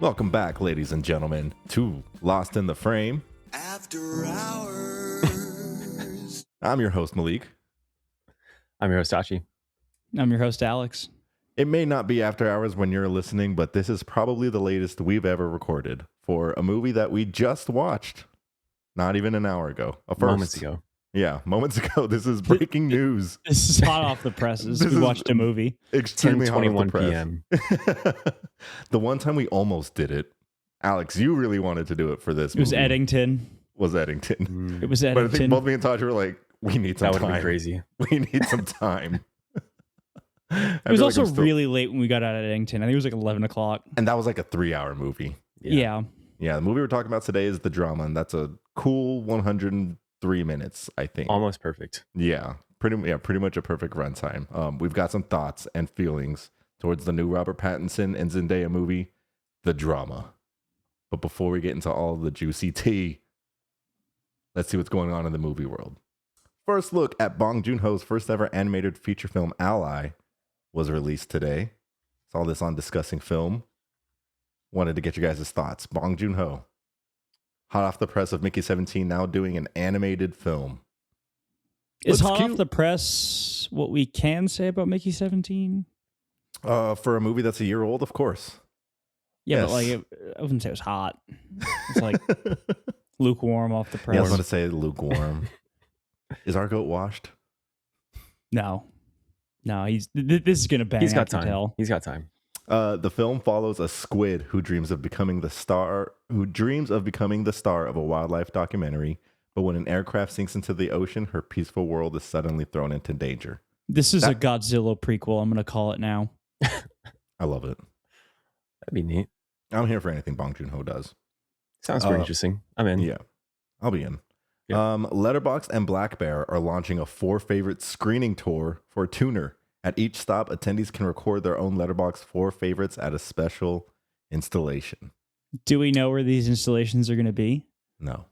Welcome back, ladies and gentlemen, to Lost in the Frame. After Hours. I'm your host, Malik. I'm your host, Tachi. I'm your host, Alex. It may not be after hours when you're listening, but this is probably the latest we've ever recorded for a movie that we just watched not even an hour ago. Moments ago. Yeah, moments ago. This is breaking news. This is hot off the presses. We watched a movie. Extremely hot off the 10:21 press. p.m. The one time we almost did it, Alex, you really wanted to do it for this It was movie. Eddington. Was Eddington. It was But I think Eddington. both me and Taj were like, we need some That would time. have been crazy. We need some time. It was also really late when we got out of Eddington. I think it was like 11 o'clock. And that was like a 3-hour movie. Yeah. Yeah, the movie we're talking about today is The Drama, and that's a cool 103 minutes, I think. Almost perfect. Yeah, pretty much a perfect runtime. We've got some thoughts and feelings towards the new Robert Pattinson and Zendaya movie, The Drama. But before we get into all the juicy tea, let's see what's going on in the movie world. First look at Bong Joon-ho's first ever animated feature film, Ally, was released today. Saw this on Discussing Film. Wanted to get you guys' thoughts. Bong Joon-ho, hot off the press of Mickey 17, now doing an animated film. Is Looks hot cute. off the press what we can say about Mickey 17? For a movie that's a year old, of course. Yeah, Yes. but like I wouldn't say it was hot. It's like lukewarm off the Yeah, I was press. going to say lukewarm. Is our goat washed? No, this is gonna bang. He's I got can time. tell. He's got time. The film follows a squid who dreams of becoming the star of a wildlife documentary, but when an aircraft sinks into the ocean, her peaceful world is suddenly thrown into danger. This is a Godzilla prequel. I'm gonna call it now. I love it. That'd be neat. I'm here for anything Bong Joon-ho does. Sounds pretty interesting. I'm in. Yeah, I'll be in. Yeah. Letterboxd and Black Bear are launching a 4 favorite screening tour for Tuner. At each stop, attendees can record their own Letterboxd 4 favorites at a special installation. Do we know where these installations are gonna be? No.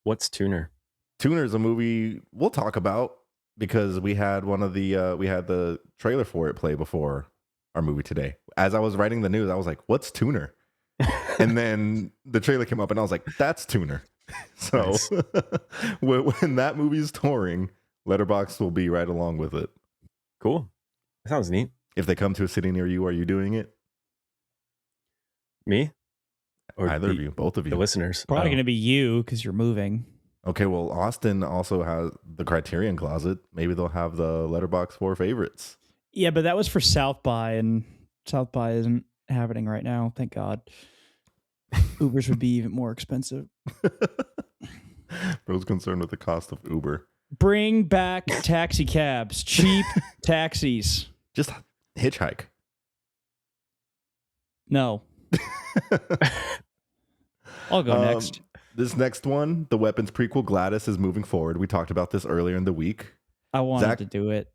What's Tuner? Tuner is a movie we'll talk about because we had the trailer for it play before our movie today. As I was writing the news, I was like, "What's Tuner?" And then the trailer came up, and I was like, "That's Tuner." So Nice. when that movie's touring, Letterboxd will be right along with it. Cool. That sounds neat. If they come to a city near you, are you doing it? Me? Or Either of you, both of you. The listeners. Probably Oh. gonna be you because you're moving. Okay, well, Austin also has the Criterion Closet. Maybe they'll have the Letterboxd 4 favorites. Yeah, but that was for South by, and South by isn't happening right now. Thank God. Ubers would be even more expensive. Bro's concerned with the cost of Uber. Bring back taxi cabs, cheap taxis. Just hitchhike. No, I'll go next. This next one, the Weapons prequel, Gladys, is moving forward. We talked about this earlier in the week. I wanted Zach- to do it.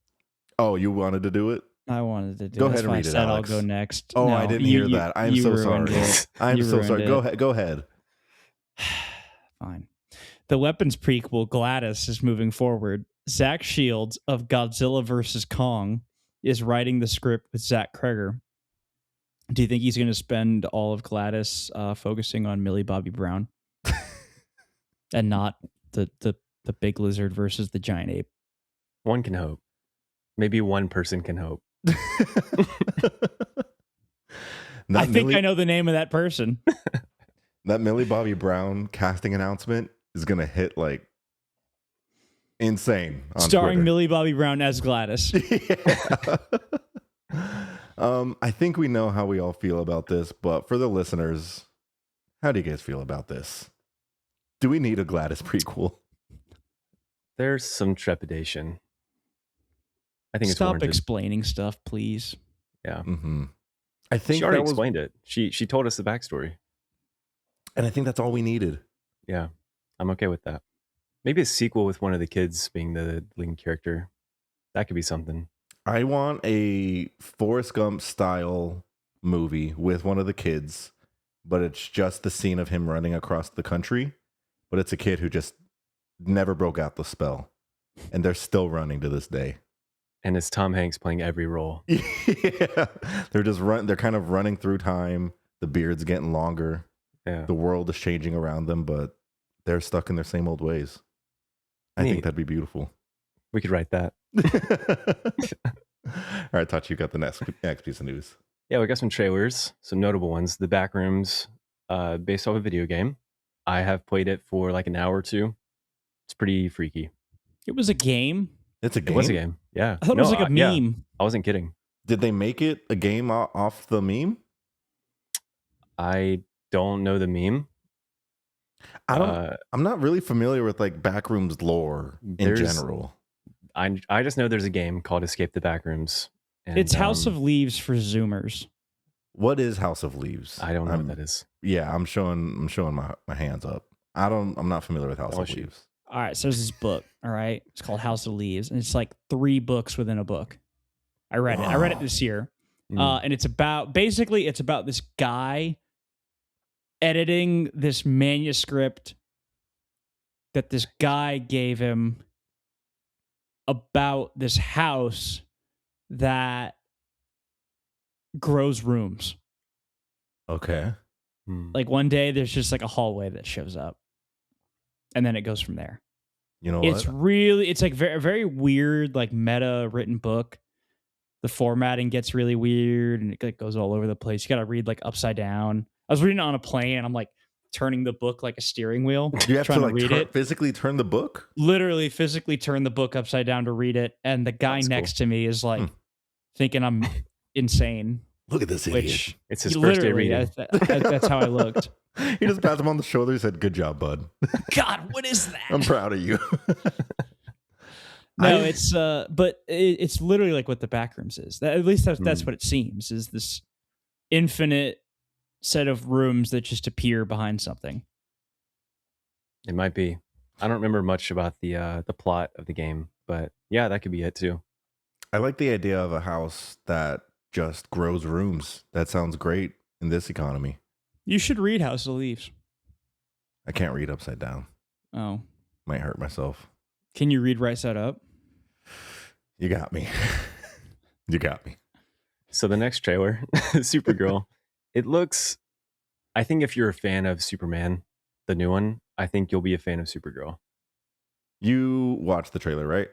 Oh, you wanted to do it? I wanted to do Go it. ahead That's and why read I it, said Alex. I'll go next. Oh, No, I didn't hear that. I'm you so ruined sorry. it. I'm You so ruined sorry. it. Go ahead. Fine. The Weapons prequel, Gladys, is moving forward. Zach Shields of Godzilla vs. Kong is writing the script with Zach Kreger. Do you think he's going to spend all of Gladys focusing on Millie Bobby Brown and not the big lizard versus the giant ape? One can hope. Maybe one person can hope. I think I know the name of that person. That Millie Bobby Brown casting announcement is going to hit like insane. On Starring Twitter. Millie Bobby Brown as Gladys. Yeah. I think we know how we all feel about this, but for the listeners, how do you guys feel about this? Do we need a Gladys prequel? There's some trepidation. I think it's Stop warranted. explaining stuff, please. Yeah. Mm-hmm. I think She already that was, explained it. She told us the backstory. and I think that's all we needed. Yeah. I'm okay with that. Maybe a sequel with one of the kids being the leading character. That could be something. I want a Forrest Gump style movie with one of the kids, but it's just the scene of him running across the country, but it's a kid who just never broke out the spell, and they're still running to this day. And it's Tom Hanks playing every role. Yeah, they're kind of running through time, The beard's getting longer. Yeah. The world is changing around them, but they're stuck in their same old ways. I think Neat. that'd be beautiful. We could write that. All right, Touch, you got the next piece of news. Yeah, we got some trailers, some notable ones. The Backrooms, based off a video game. I have played it for like an hour or two. It's pretty freaky. It was a game. It's a game. It was a game. Yeah. I thought it was like a yeah, meme. I wasn't kidding. Did they make it a game off the meme? I don't know the meme. I'm not really familiar with like Backrooms lore in general. I just know there's a game called Escape the Backrooms. And, It's House of Leaves for Zoomers. What is House of Leaves? I don't know what that is. Yeah, I'm showing my hands up. I'm not familiar with House of Leaves. All right, so there's this book, all right? It's called House of Leaves, and it's like 3 books within a book. I read it. I read it this year. And it's about this guy editing this manuscript that this guy gave him about this house that grows rooms. Okay. Like one day there's just like a hallway that shows up. And then it goes from there. You know it's what? It's like very, very weird, like meta written book. The formatting gets really weird and it like goes all over the place. You got to read like upside down. I was reading it on a plane and I'm like turning the book like a steering wheel. You have trying to like read it. physically turn the book? Literally physically turn the book upside down to read it. And the guy next to me is like thinking I'm insane. Look at this idiot. Which it's his first day reading. That's how I looked. He just patted him on the shoulder. He said, "Good job, bud." God, what is that? I'm proud of you. No, it's literally like what the Backrooms is. At least that's what it seems. Is this infinite set of rooms that just appear behind something? It might be. I don't remember much about the plot of the game, but yeah, that could be it too. I like the idea of a house that just grows rooms. That sounds great in this economy. You should read House of Leaves. I can't read upside down. Oh. Might hurt myself. Can you read right side up? You got me. You got me. So the next trailer, Supergirl, it looks, I think if you're a fan of Superman, the new one, I think you'll be a fan of Supergirl. You watched the trailer, right?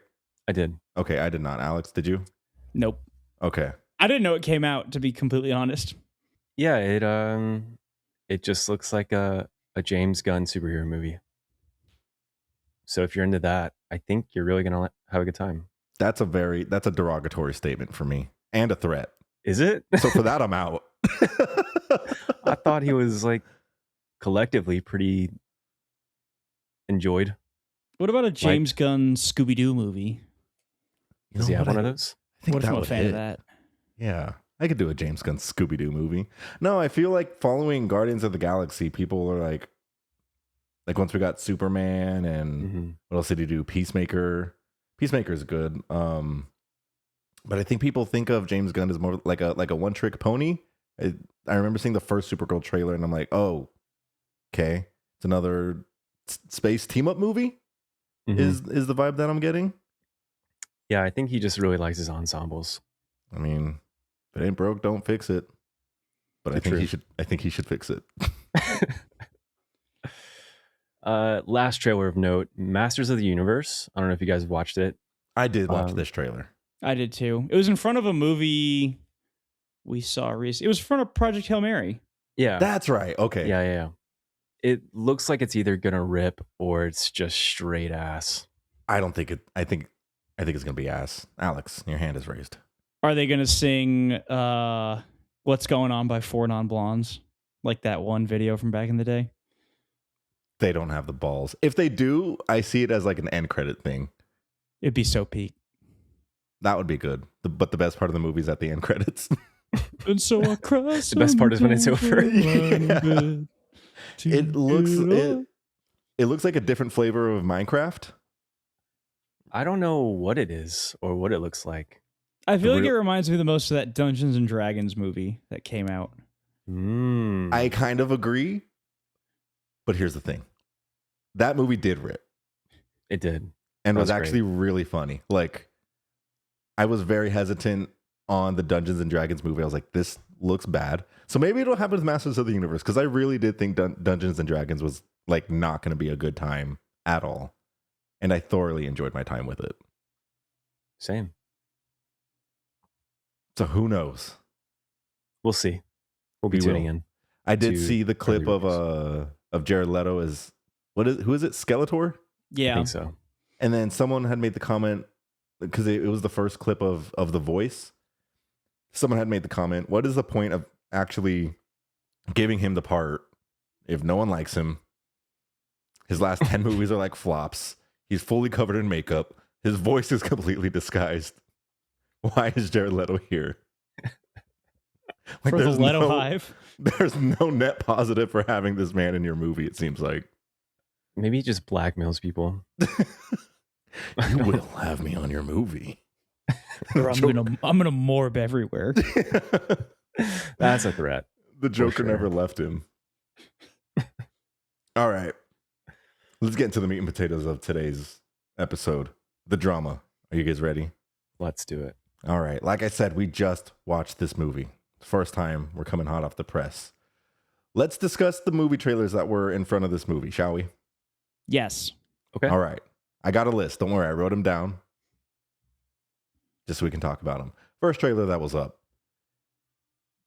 I did. Okay, I did not. Alex, did you? Nope. Okay. I didn't know it came out, to be completely honest. Yeah, it just looks like a James Gunn superhero movie. So if you're into that, I think you're really gonna have a good time. That's a derogatory statement for me and a threat. Is it? So for that, I'm out. I thought he was like collectively pretty enjoyed. What about a James Gunn Scooby-Doo movie? Does he have one of those? I think what if that I'm a would fan hit. of that? Yeah, I could do a James Gunn Scooby-Doo movie. No, I feel like following Guardians of the Galaxy, people are like once we got Superman and what else did he do? Peacemaker. Peacemaker's good. But I think people think of James Gunn as more like a one-trick pony. I remember seeing the first Supergirl trailer and I'm like, oh, okay, it's another space team-up movie. Is the vibe that I'm getting? Yeah, I think he just really likes his ensembles. I mean, if it ain't broke, don't fix it. But I think he should fix it. Last trailer of note, Masters of the Universe. I don't know if you guys watched it. I did watch this trailer. I did too. It was in front of a movie we saw recently. It was in front of Project Hail Mary. Yeah. That's right. Okay. Yeah. It looks like it's either gonna rip or it's just straight ass. I think it's gonna be ass. Alex, your hand is raised. Are they gonna sing What's Going On by Four Non-Blondes? Like that one video from back in the day? They don't have the balls. If they do, I see it as like an end credit thing. It'd be so peak. That would be good. But the best part of the movie is at the end credits. And so I cross. The best part is when it's over. Yeah. It looks like a different flavor of Minecraft. I don't know what it is or what it looks like. I feel like it reminds me the most of that Dungeons and Dragons movie that came out. I kind of agree. But here's the thing. That movie did rip. It did. And was actually really funny. Like, I was very hesitant on the Dungeons and Dragons movie. I was like, this looks bad. So maybe it'll happen with Masters of the Universe, because I really did think Dungeons and Dragons was like not going to be a good time at all, and I thoroughly enjoyed my time with it. Same. So who knows? We'll see. We'll be We tuning will. in. I did to see the clip early of Jared Leto as who is it? Skeletor? I Yeah. think so. And then someone had made the comment, because it was the first clip of the voice. Someone had made the comment, what is the point of actually giving him the part if no one likes him? His last 10 movies are like flops. He's fully covered in makeup. His voice is completely disguised. Why is Jared Leto here? Like, For the there's Leto Hive. There's no net positive for having this man in your movie, it seems like. Maybe he just blackmails people. You will have me on your movie. Or I'm gonna morb everywhere. That's a threat. The Joker sure. never left him. All right. Let's get into the meat and potatoes of today's episode. The drama. Are you guys ready? Let's do it. All right. Like I said, we just watched this movie. First time we're coming hot off the press. Let's discuss the movie trailers that were in front of this movie, shall we? Yes. Okay. All right. I got a list. Don't worry. I wrote them down just so we can talk about them. First trailer that was up.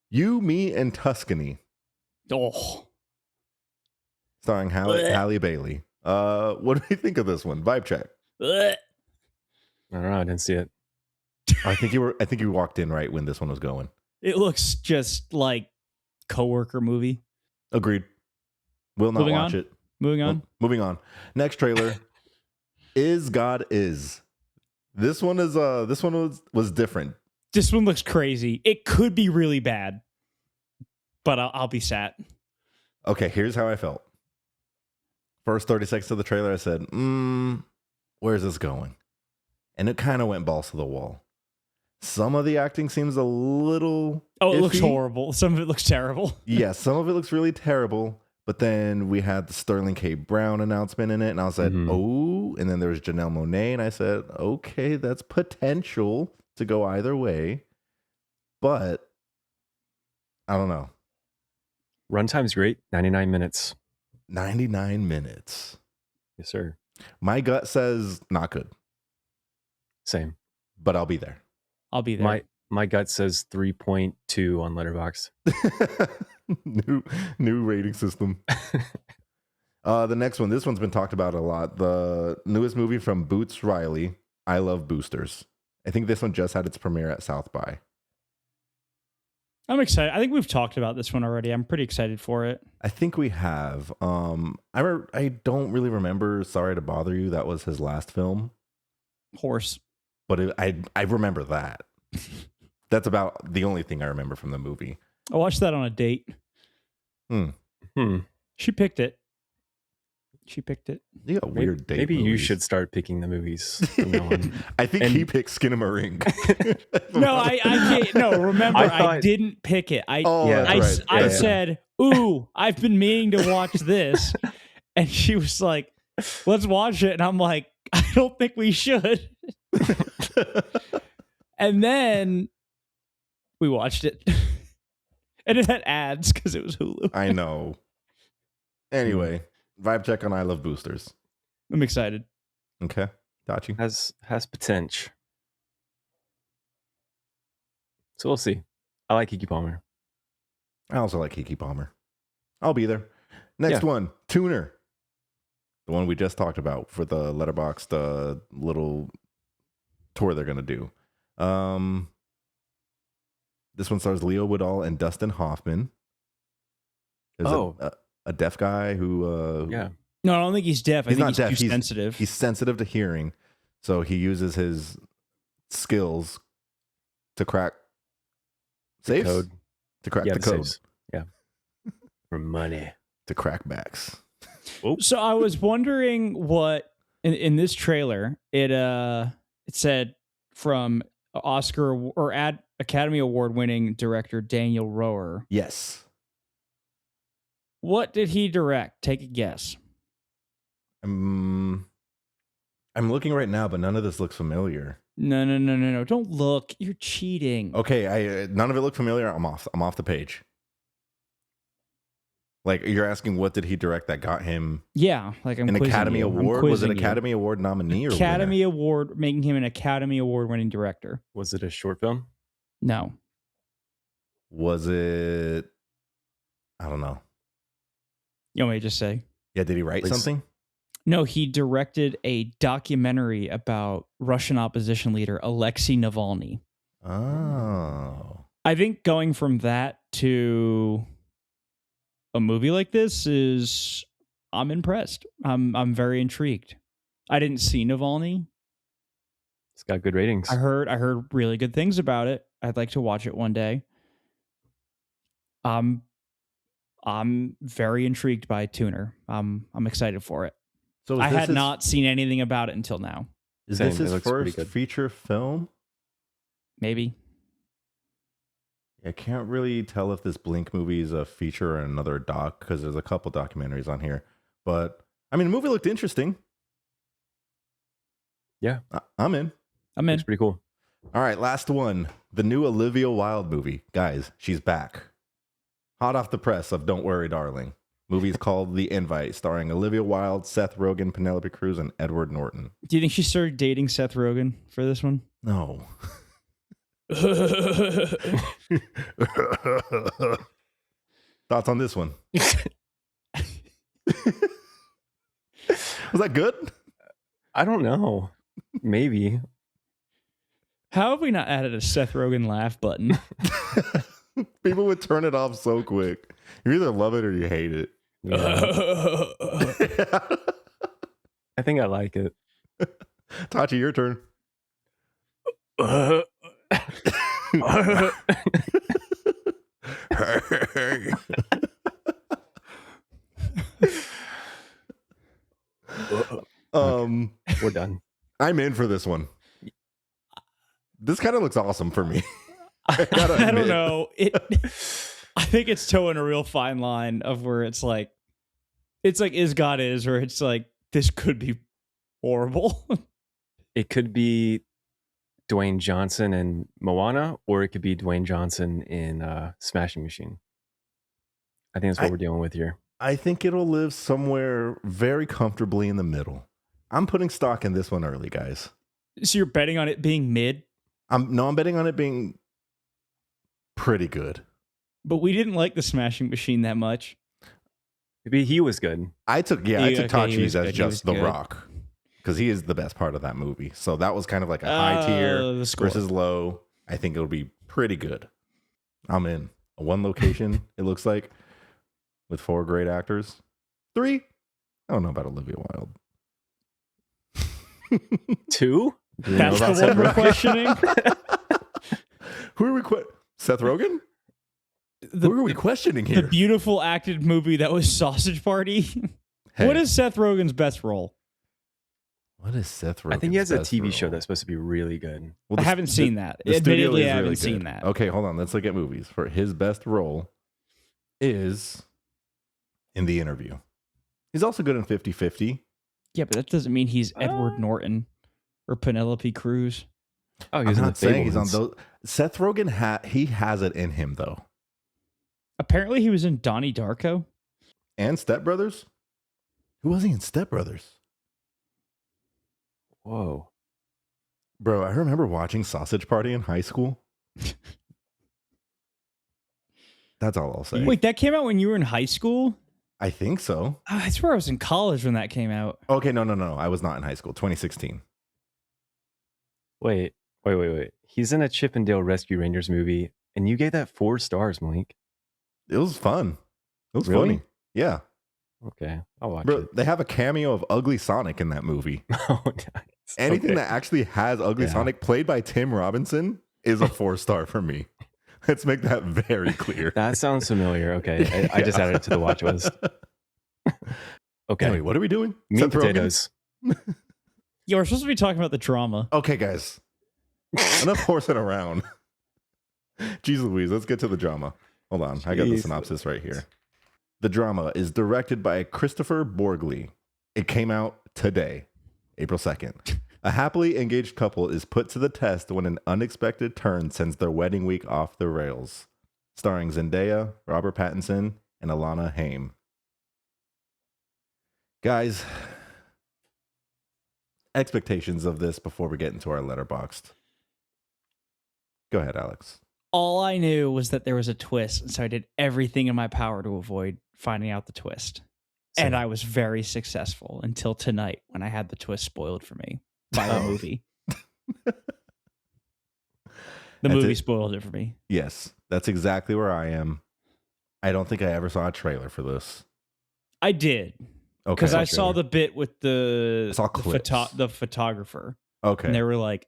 You, Me, and Tuscany, Oh. starring Halle Bailey. What do you think of this one? Vibe check. Ugh. I don't know. I didn't see it. I think you walked in right when this one was going. It looks just like coworker movie. Agreed. Will not Moving watch on? it. Moving on. Well, moving on. Next trailer. Is God Is. This one was different. This one looks crazy. It could be really bad, but I'll be sat. Okay, here's how I felt. First 30 seconds of the trailer, I said, where's this going? And it kind of went balls to the wall. Some of the acting seems a little Oh, it looks iffy. horrible. Some of it looks terrible. Yeah, some of it looks really terrible. But then we had the Sterling K. Brown announcement in it, and I said, oh. And then there was Janelle Monáe, and I said, okay, that's potential to go either way. But I don't know. Runtime's great. 99 minutes. 99 minutes. Yes, sir. My gut says not good, Same. but I'll be there. I'll be there. My gut says 3.2 on Letterboxd. new rating system. The next one, this one's been talked about a lot. The newest movie from Boots Riley, I Love Boosters. I think this one just had its premiere at South by. I'm excited. I think we've talked about this one already. I'm pretty excited for it. I think we have. I don't really remember Sorry to Bother You. That was his last film. Horse. But I remember that. That's about the only thing I remember from the movie. I watched that on a date. She picked it. You got weird date Maybe you movies. should start picking the movies from now on. I think he picked Skinamarink. No, I can't. No, remember, I didn't pick it. That's right. I said, ooh, I've been meaning to watch this. And she was like, let's watch it. And I'm like, I don't think we should. And then we watched it. And it had ads because it was Hulu. I know. Anyway, vibe check on I Love Boosters. I'm excited. Okay, got you. Has potential. So we'll see. I like Keke Palmer. I also like Keke Palmer. I'll be there. Next one, Tuner. The one we just talked about for the Letterboxd little tour they're going to do. This one stars Leo Woodall and Dustin Hoffman. There's a deaf guy who... Yeah. No, I don't think he's deaf. I think not deaf. he's too sensitive. He's sensitive to hearing. So he uses his skills to crack safes? Code. To crack the code. Safes. Yeah. For money. To crack backs. So I was wondering what in this trailer it said from Oscar or Academy Award winning director Daniel Roher. Yes. What did he direct? Take a guess. I'm looking right now, but none of this looks familiar. No. Don't look. You're cheating. Okay, none of it looked familiar. I'm off the page. Like, you're asking what did he direct that got him Yeah, like I'm an quizzing Academy you. I'm Award? Was it quizzing you. Academy Award nominee or Academy winner? Award, making him an Academy Award winning director? Was it a short film? No. Was it? I don't know. You want me to just say? Yeah, did he write Please. something? No, he directed a documentary about Russian opposition leader Alexei Navalny. Oh. I think going from that to a movie like this is, I'm impressed. I'm very intrigued. I didn't see Navalny. It's got good ratings. I heard really good things about it. I'd like to watch it one day. I'm very intrigued by Tuner. I'm excited for it. So I had not seen anything about it until now. Is Same, this it his looks pretty first good. feature film? Maybe. I can't really tell if this Blink movie is a feature or another doc because there's a couple documentaries on here. But I mean, the movie looked interesting. Yeah. I'm in. I'm in. Looks pretty cool. All right, last one. The new Olivia Wilde movie. Guys, she's back. Hot off the press of Don't Worry, Darling. Movie is called The Invite, starring Olivia Wilde, Seth Rogen, Penelope Cruz, and Edward Norton. Do you think she started dating Seth Rogen for this one? No. Thoughts on this one? Was that good? I don't know. Maybe. How have we not added a Seth Rogen laugh button? People would turn it off so quick. You either love it or you hate it. Yeah. I think I like it. Tachi, your turn. We're done. I'm in for this one. This kind of looks awesome for me. I gotta don't admit. know. I think it's towing a real fine line of where it's like Is God Is, where it's like, this could be horrible. It could be Dwayne Johnson in Moana, or it could be Dwayne Johnson in Smashing Machine. I think that's what we're dealing with here. I think it'll live somewhere very comfortably in the middle. I'm putting stock in this one early, guys. So you're betting on it being mid? I'm betting on it being pretty good. But we didn't like the Smashing Machine that much. Maybe he was good. I took Okay, he Tachi's was as good, he just was The good. Rock because he is the best part of that movie. So that was kind of like a high tier The score. versus low. I think it'll be pretty good. I'm in. One location, it looks like, with 4 great actors. 3, I don't know about Olivia Wilde. 2? Do we know That's about the Seth one we're Rogen? questioning. Who are we Seth Rogen? Who are we questioning The here? beautiful acted movie that was Sausage Party. Hey, What is Seth Rogen's best role? what is Seth Rogen? I think he has a TV show that's supposed to be really good. I haven't seen that. The studio Admittedly, is I haven't really seen good. that. Okay, hold on. Let's look at movies. For his best role is in The Interview. He's also good in 50-50. Yeah, but that doesn't mean he's Edward Norton or Penelope Cruz. Oh, I'm he's in not the saying he's on Fablemans. those. Seth Rogen, he has it in him, though. Apparently, he was in Donnie Darko. And Step Brothers? Who was he in Step Brothers? Whoa. Bro, I remember watching Sausage Party in high school. That's all I'll say. Wait, that came out when you were in high school? I think so. I swear I was in college when that came out. Okay, no. I was not in high school. 2016. Wait. He's in a Chip and Dale Rescue Rangers movie, and you gave that 4 stars, Malik. It was fun. It was Really? funny. Yeah. Okay, I'll watch Bro, it. they have a cameo of Ugly Sonic in that movie. Oh, nice. Anything Okay. that actually has Ugly Yeah. Sonic played by Tim Robinson is a 4-star for me. Let's make that very clear. That sounds familiar. Okay, I just added it to the watch list. Okay, Anyway, what are we doing? meat Seth Rogen? potatoes. Yeah, we're supposed to be talking about the drama. Okay, guys. Enough horsing around. Jeez Louise, let's get to the drama. Hold on. I got the Jeez. synopsis right here. The drama is directed by Christopher Borgli. It came out today. April 2nd. A happily engaged couple is put to the test when an unexpected turn sends their wedding week off the rails. Starring Zendaya, Robert Pattinson, and Alana Haim. Guys, expectations of this before we get into our letterboxed. Go ahead, Alex. All I knew was that there was a twist, and so I did everything in my power to avoid finding out the twist. Same. And I was very successful until tonight when I had the twist spoiled for me by the movie. The movie spoiled it for me. Yes, that's exactly where I am. I don't think I ever saw a trailer for this. I did. Okay. Because I saw the bit with the photographer. Okay. And they were like...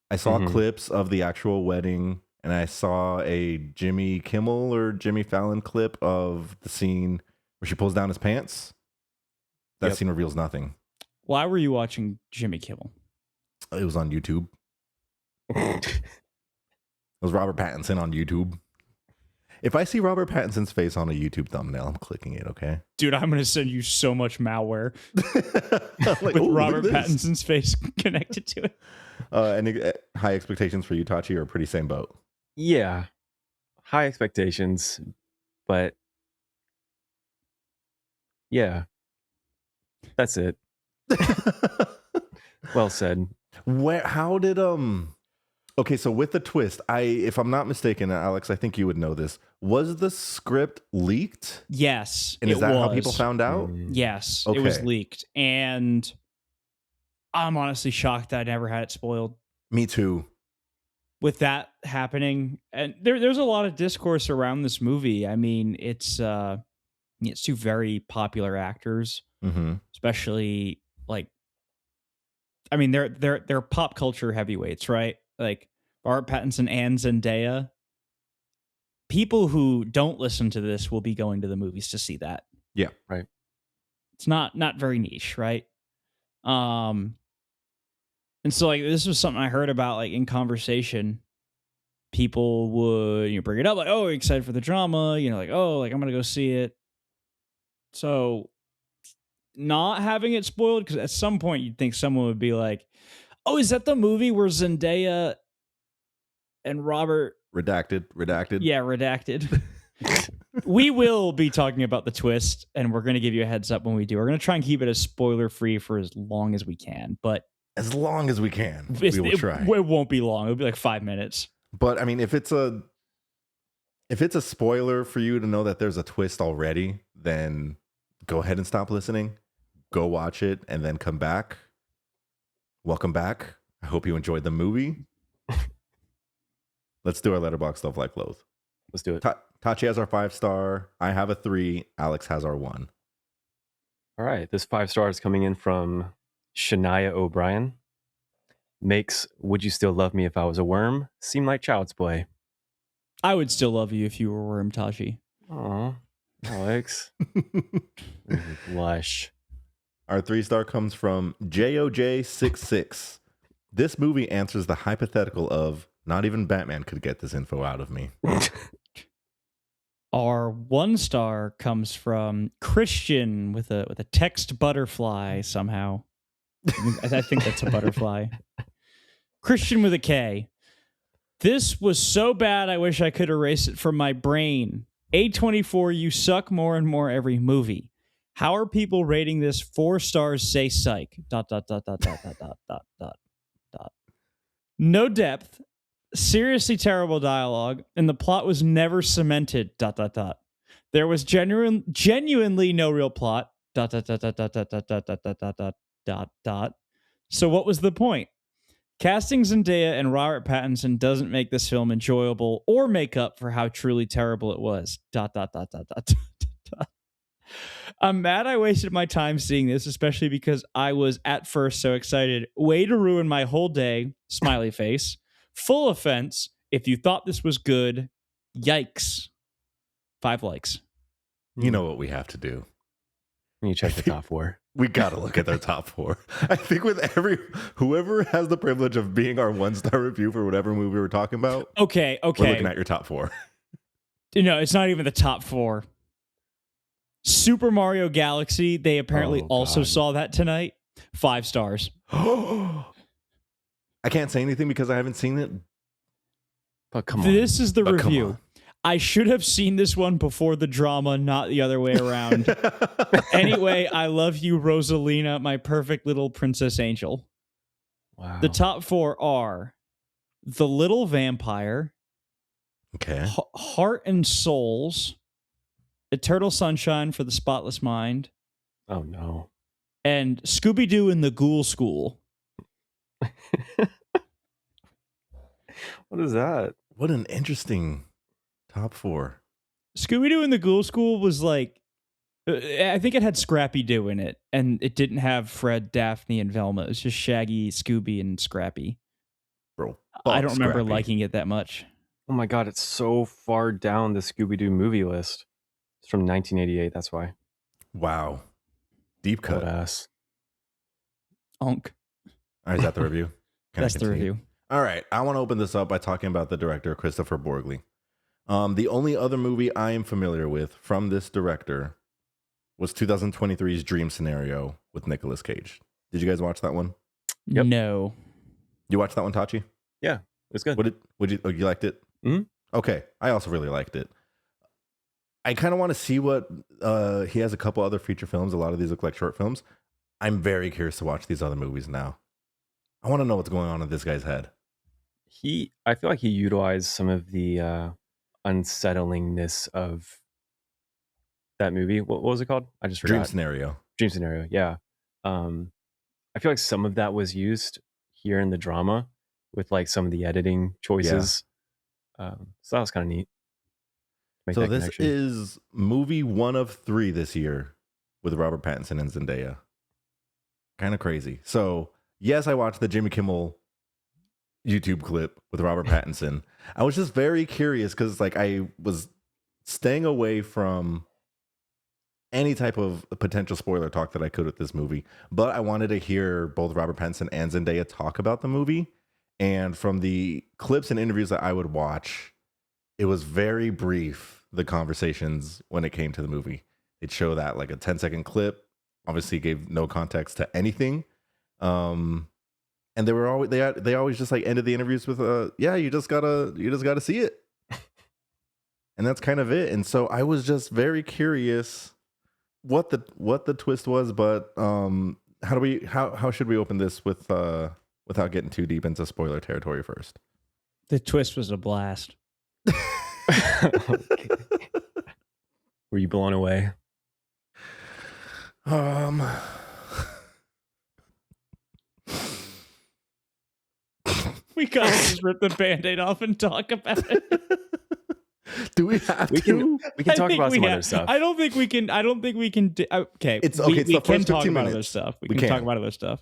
I saw clips of the actual wedding, and I saw a Jimmy Kimmel or Jimmy Fallon clip of the scene where she pulls down his pants. That scene reveals nothing. Why were you watching Jimmy Kimmel? It was on YouTube. It was Robert Pattinson on YouTube. If I see Robert Pattinson's face on a YouTube thumbnail, I'm clicking it, okay? Dude, I'm going to send you so much malware like, with Robert Pattinson's face connected to it. Any high expectations for you, Tachi, or pretty same boat? Yeah. High expectations, but yeah. That's it. Well said. How did okay, so with the twist, if I'm not mistaken, Alex, I think you would know this. Was the script leaked? Yes. And is that how people found out? Yes, Okay. It was leaked. And I'm honestly shocked that I never had it spoiled. Me too. With that happening, and there's a lot of discourse around this movie. I mean, it's two very popular actors, especially like, I mean, they're pop culture heavyweights, right? Like Robert Pattinson and Zendaya. People who don't listen to this will be going to the movies to see that. Yeah, right. It's not very niche, right? And so like this was something I heard about like in conversation. People would bring it up like, oh, excited for the drama, like, oh, like I'm gonna go see it. So not having it spoiled, because at some point you'd think someone would be like, oh, is that the movie where Zendaya and Robert redacted? Yeah, redacted. We will be talking about the twist, and we're going to give you a heads up when we do. We're going to try and keep it as spoiler free for as long as we can, but as long as we can, we will try. It won't be long. It'll be like 5 minutes. But I mean, if it's a spoiler for you to know that there's a twist already, then go ahead and stop listening. Go watch it and then come back. Welcome back. I hope you enjoyed the movie. Let's do our letterbox Love Like Loathe. Let's do it. Tachi has our 5-star. I have a 3. Alex has our 1. All right. This 5 stars coming in from Shania O'Brien. Makes Would You Still Love Me If I Was a Worm seem like child's play. I would still love you if you were a worm, Tachi. Aw, Alex. Blush. Our 3-star comes from JOJ66. This movie answers the hypothetical of not even Batman could get this info out of me. Our 1-star comes from Christian with a text butterfly somehow. I think that's a butterfly. Christian with a K. This was so bad I wish I could erase it from my brain. A24, you suck more and more every movie. How are people rating this 4 stars? Say psych. ... No depth. Seriously terrible dialogue, and the plot was never cemented. ... There was genuinely no real plot. ... So what was the point? Casting Zendaya and Robert Pattinson doesn't make this film enjoyable or make up for how truly terrible it was. ... I'm mad I wasted my time seeing this, especially because I was at first so excited. Way to ruin my whole day. Smiley face. Full offense. If you thought this was good, yikes. 5 likes. You know what we have to do. You check the top 4. We got to look at their top 4. I think with whoever has the privilege of being our 1-star review for whatever movie we're talking about. Okay. We're looking at your top 4. No, it's not even the top 4. Super Mario Galaxy, they apparently also saw that tonight. 5 stars. I can't say anything because I haven't seen it. But come on. This is the But come review. on. I should have seen this one before the drama, not the other way around. Anyway, I love you, Rosalina, my perfect little princess angel. Wow. The top 4 are The Little Vampire, Okay. Heart and Souls, Eternal Sunshine for the Spotless Mind, Oh no. and Scooby-Doo and the Ghoul School. What is that? What an interesting top 4. Scooby-Doo and the Ghoul School was like, I think it had Scrappy Doo in it, and it didn't have Fred, Daphne, and Velma. It was just Shaggy, Scooby, and Scrappy. Bro, I don't remember Scrappy. liking it that much. Oh my god, it's so far down the Scooby-Doo movie list. It's from 1988, that's why. Wow. Deep Old cut. ass. Unk. All right, is that the review? Can I That's the continue? review. All right, I want to open this up by talking about the director, Christopher Borgli. The only other movie I am familiar with from this director was 2023's Dream Scenario with Nicolas Cage. Did you guys watch that one? Yep. No. You watched that one, Tachi? Yeah, it was good. You liked it? Mhm. Okay, I also really liked it. I kind of want to see what he has a couple other feature films. A lot of these look like short films. I'm very curious to watch these other movies now. I want to know what's going on in this guy's head. I feel like he utilized some of the unsettlingness of that movie. What was it called? I just forgot. Dream Scenario. Dream Scenario, yeah. I feel like some of that was used here in the drama with like some of the editing choices. So that was kind of neat. Make So that this connection. is movie 1 of 3 this year with Robert Pattinson and Zendaya. Kind of crazy. So yes, I watched the Jimmy Kimmel YouTube clip with Robert Pattinson. I was just very curious because like I was staying away from any type of potential spoiler talk that I could with this movie, but I wanted to hear both Robert Pattinson and Zendaya talk about the movie. And from the clips and interviews that I would watch, it was very brief, the conversations when it came to the movie. They'd show that like a 10-second clip, obviously gave no context to anything. And they were always they always just like ended the interviews with yeah, you just gotta see it. And that's kind of it. And so I was just very curious what the twist was, but how should we open this without getting too deep into spoiler territory first? The twist was a blast. Okay. Were you blown away? We gotta just rip the Band-Aid off and talk about it. Do we have We to? can talk about some other have. stuff. I don't think we can. Okay, It's we the can first talk 15 about other minutes. stuff. We We can talk can. about other stuff.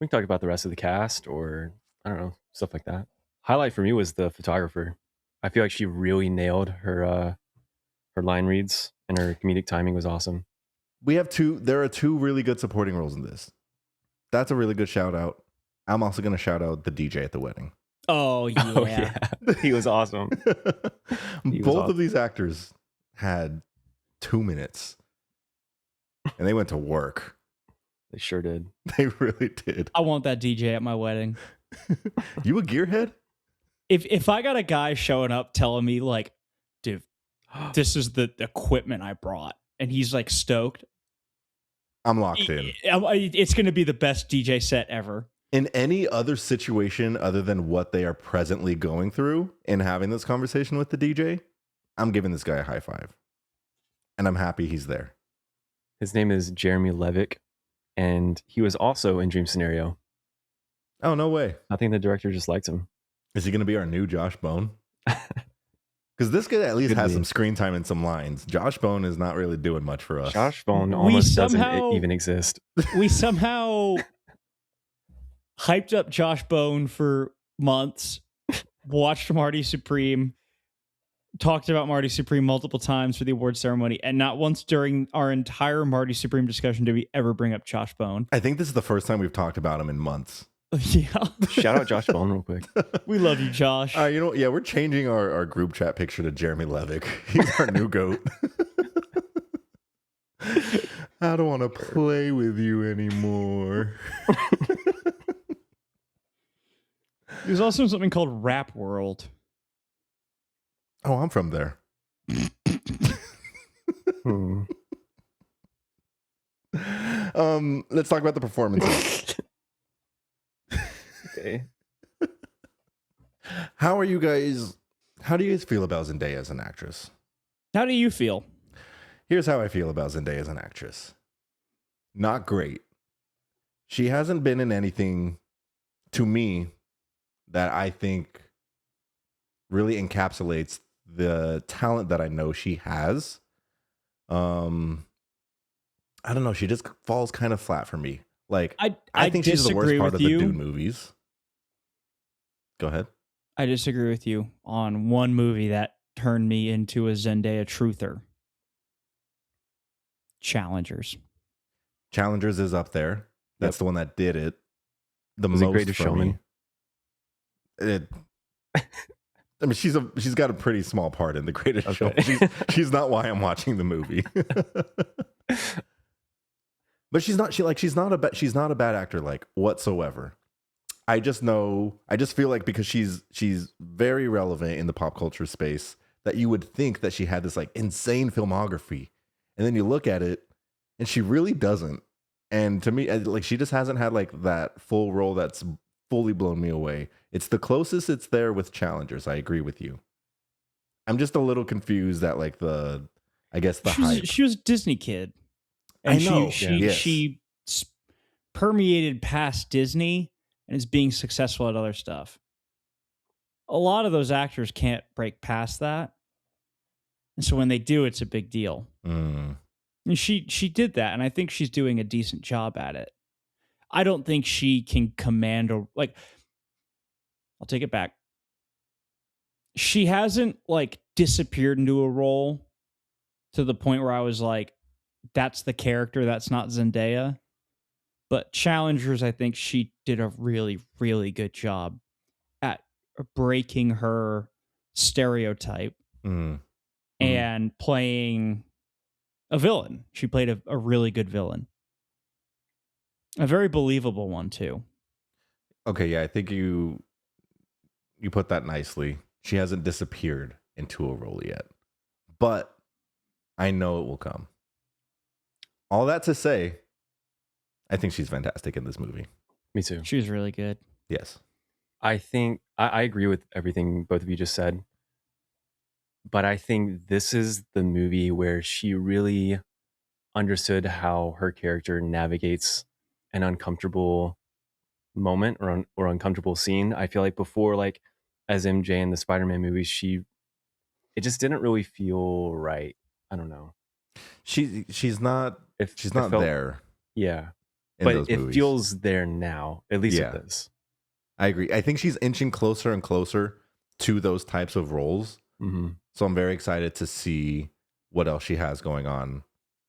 We can talk about the rest of the cast or I don't know, stuff like that. Highlight for me was the photographer. I feel like she really nailed her line reads and her comedic timing was awesome. There are 2 really good supporting roles in this. That's a really good shout out. I'm also going to shout out the DJ at the wedding. Oh yeah. Oh yeah. He was awesome. He was Both awesome. of these actors had 2 minutes and they went to work. They sure did. They really did. I want that DJ at my wedding. You a gearhead? If I got a guy showing up telling me like, dude, this is the equipment I brought, and he's like stoked, I'm locked in. it's going to be the best DJ set ever. In any other situation other than what they are presently going through and having this conversation with the DJ, I'm giving this guy a high five. And I'm happy he's there. His name is Jeremy Levick, and he was also in Dream Scenario. Oh, no way. I think the director just liked him. Is he going to be our new Josh Bone? Because this guy at least Could has be. some screen time and some lines. Josh Bone is not really doing much for us. Josh Bone almost somehow- doesn't even exist. We somehow hyped up Josh Bone for months, watched Marty Supreme, talked about Marty Supreme multiple times for the award ceremony, and not once during our entire Marty Supreme discussion did we ever bring up Josh Bone. I think this is the first time we've talked about him in months. Yeah. Shout out Josh Bone real quick. We love you, Josh. We're changing our group chat picture to Jeremy Levick. He's our new goat. I don't want to play with you anymore. There's also something called Rap World. Oh, I'm from there. Let's talk about the performances. Okay. How do you guys feel about Zendaya as an actress? How do you feel? Here's how I feel about Zendaya as an actress. Not great. She hasn't been in anything, to me, that I think really encapsulates the talent that I know she has. I don't know. She just falls kind of flat for me. Like, I think she's the worst part of the Dune movies. Go ahead. I disagree with you on one movie that turned me into a Zendaya truther. Challengers. Challengers is up there. That's the one that did it the Was most it Greatest for Showman? me. I mean, she's got a pretty small part in The Greatest Showman. She's not why I'm watching the movie. But she's not a bad actor, like, whatsoever. I just feel like because she's very relevant in the pop culture space that you would think that she had this like insane filmography. And then you look at it and she really doesn't. And to me, like, she just hasn't had like that full role that's fully blown me away. It's the closest it's there with Challengers. I agree with you. I'm just a little confused at like hype. She was a Disney kid. And I know. She permeated past Disney and is being successful at other stuff. A lot of those actors can't break past that. And so when they do, it's a big deal. And she did that, and I think she's doing a decent job at it. I don't think she can command I'll take it back. She hasn't like disappeared into a role to the point where I was like, that's the character, that's not Zendaya. But Challengers, I think she did a really, really good job at breaking her stereotype and playing a villain. She played a really good villain. A very believable one, too. Okay, yeah, I think you put that nicely. She hasn't disappeared into a role yet. But I know it will come. All that to say, I think she's fantastic in this movie. Me too. She was really good. Yes. I think I agree with everything both of you just said. But I think this is the movie where she really understood how her character navigates an uncomfortable moment or uncomfortable scene. I feel like before, like as MJ in the Spider-Man movies, it just didn't really feel right. I don't know. She's not there. Yeah. In but those it movies. feels there now. At least it does. I agree. I think she's inching closer and closer to those types of roles. Mm-hmm. So I'm very excited to see what else she has going on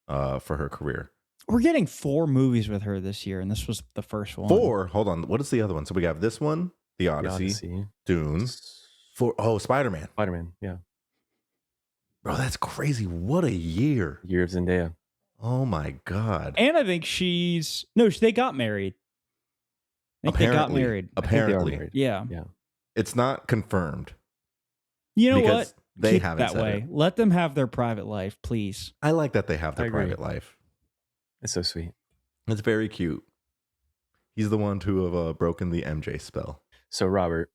for her career. We're getting 4 movies with her this year, and this was the first one. 4? Hold on. What is the other one? So we have this one, The Odyssey. Dune. Spider-Man. Spider-Man, yeah. Bro, that's crazy. What a year. Year of Zendaya. Oh my God. And I think they got married. I think they got married. Apparently. Yeah. It's not confirmed. You know because what? They Keep haven't that said way. it. Let them have their private life, please. I like that they have their private life. It's so sweet. It's very cute. He's the one to have broken the MJ spell. So, Robert,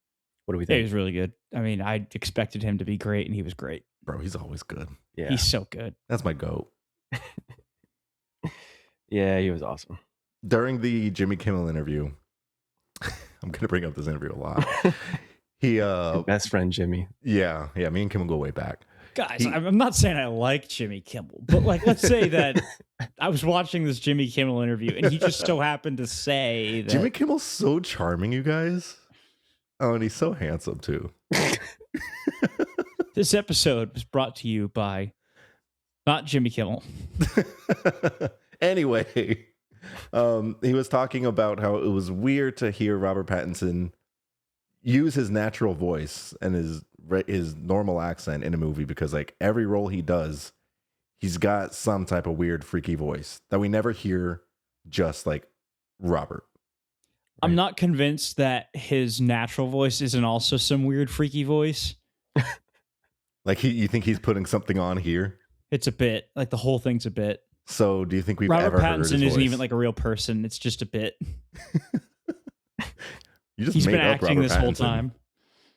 what do we Yeah, think? he was really good. I mean, I expected him to be great, and he was great. Bro, he's always good. Yeah. He's so good. That's my goat. Yeah, he was awesome. During the Jimmy Kimmel interview, I'm going to bring up this interview a lot. Your best friend, Jimmy. Yeah, me and Kimmel go way back. Guys, I'm not saying I like Jimmy Kimmel, but like, let's say that I was watching this Jimmy Kimmel interview, and he just so happened to say that Jimmy Kimmel's so charming, you guys. Oh, and he's so handsome, too. This episode was brought to you by not Jimmy Kimmel. Anyway, he was talking about how it was weird to hear Robert Pattinson use his natural voice and his normal accent in a movie because like every role he does, he's got some type of weird, freaky voice that we never hear just like Robert. I'm not convinced that his natural voice isn't also some weird, freaky voice. Like you think he's putting something on here? It's a bit. Like the whole thing's a bit. So do you think we've Robert ever heard Pattinson his isn't voice? even like a real person. It's just a bit. You just He's made been up acting Robert this whole Pattinson. time.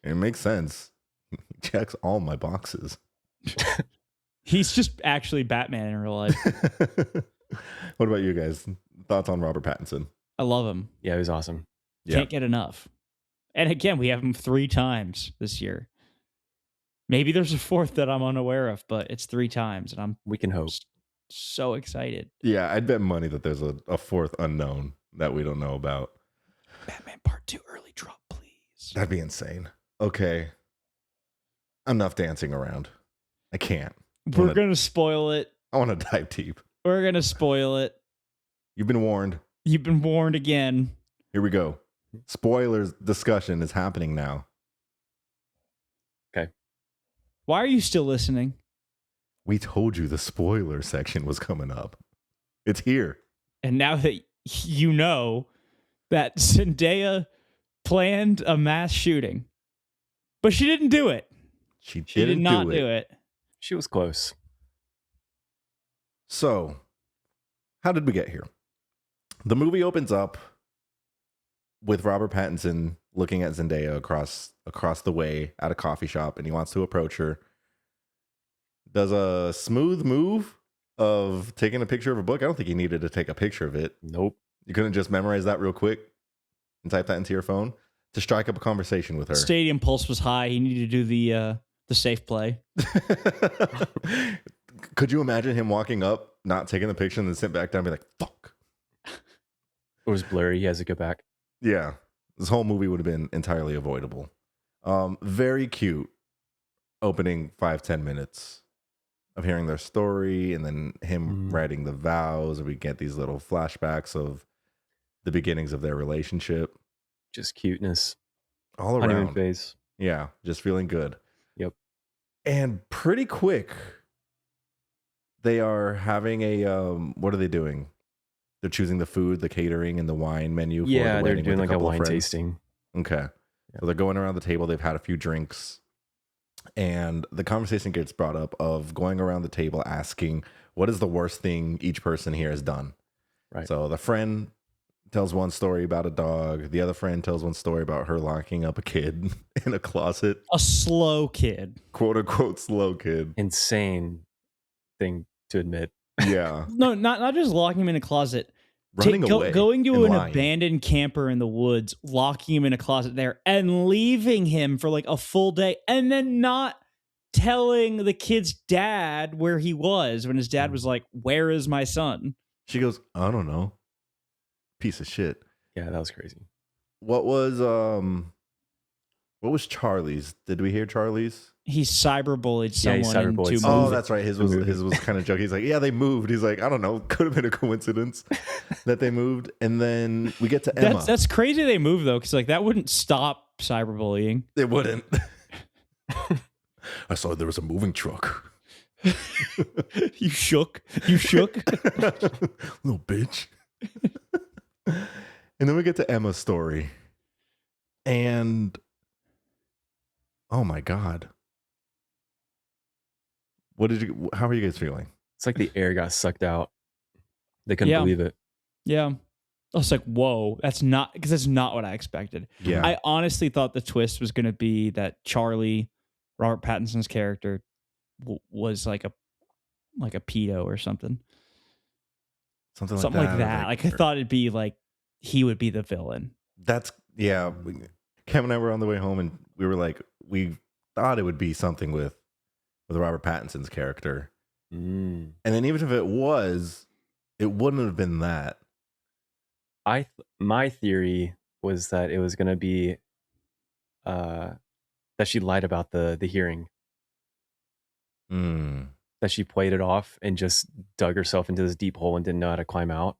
It makes sense. He checks all my boxes. He's just actually Batman in real life. What about you guys? Thoughts on Robert Pattinson? I love him. Yeah, it was awesome. Yeah. Can't get enough. And again, we have him 3 times this year. Maybe there's a 4th that I'm unaware of, but it's 3 times, and I'm We can hope. so excited. Yeah, I'd bet money that there's a 4th unknown that we don't know about. Batman Part 2 early drop, please. That'd be insane. Okay. Enough dancing around. I can't. We're going to spoil it. I want to dive deep. We're going to spoil it. You've been warned. You've been warned again. Here we go. Spoilers discussion is happening now. Okay. Why are you still listening? We told you the spoiler section was coming up. It's here. And now that you know that Zendaya planned a mass shooting, but she didn't do it. She She did didn't not do do it. She was close. So, how did we get here? The movie opens up with Robert Pattinson looking at Zendaya across the way at a coffee shop, and he wants to approach her. Does a smooth move of taking a picture of a book. I don't think he needed to take a picture of it. Nope. You couldn't just memorize that real quick and type that into your phone to strike up a conversation with her. Stadium pulse was high. He needed to do the safe play. Could you imagine him walking up, not taking the picture, and then sit back down and be like, fuck? It was blurry. He has to go back. Yeah. This whole movie would have been entirely avoidable. Very cute opening 5-10 minutes of hearing their story and then him writing the vows, and we get these little flashbacks of the beginnings of their relationship. Just cuteness. All Honeymoon around. phase. Yeah, just feeling good. Yep. And pretty quick, they are having a what are they doing? They're choosing the food, the catering, and the wine menu. For Yeah, the they're wedding doing with like a couple of wine friends. tasting. Okay. Yeah. So they're going around the table. They've had a few drinks. And the conversation gets brought up of going around the table asking, what is the worst thing each person here has done? Right. So the friend tells one story about a dog. The other friend tells one story about her locking up a kid in a closet. A slow kid. Quote unquote slow kid. Insane thing to admit. Yeah. No, not just locking him in a closet. Running away. Going to and an lying. abandoned camper in the woods, locking him in a closet there, and leaving him for like a full day, and then not telling the kid's dad where he was when his dad was like, "Where is my son?" She goes, I don't know. Piece of shit. Yeah, that was crazy. What was Charlie's? Did we hear Charlie's? He cyberbullied Yeah, he someone cyberbullied into someone. Oh, moving. that's right. His was kind of joke. He's like, yeah, they moved. He's like, I don't know. Could have been a coincidence that they moved. And then we get to Emma. That's crazy. They moved though, because like that wouldn't stop cyberbullying. It wouldn't. I saw there was a moving truck. You shook. You shook. Little bitch. And then we get to Emma's story. And oh my God. How are you guys feeling? It's like the air got sucked out. They couldn't believe it. Yeah. I was like, whoa, that's not what I expected. Yeah. I honestly thought the twist was going to be that Charlie, Robert Pattinson's character, was like a pedo or something. Something Like that. Like I thought it'd be like he would be the villain. That's, yeah. Cam and I were on the way home and we were like, we thought it would be something with Robert Pattinson's character. Mm. And then even if it was, it wouldn't have been that. My theory was that it was going to be that she lied about the hearing. Mm. That she played it off and just dug herself into this deep hole and didn't know how to climb out.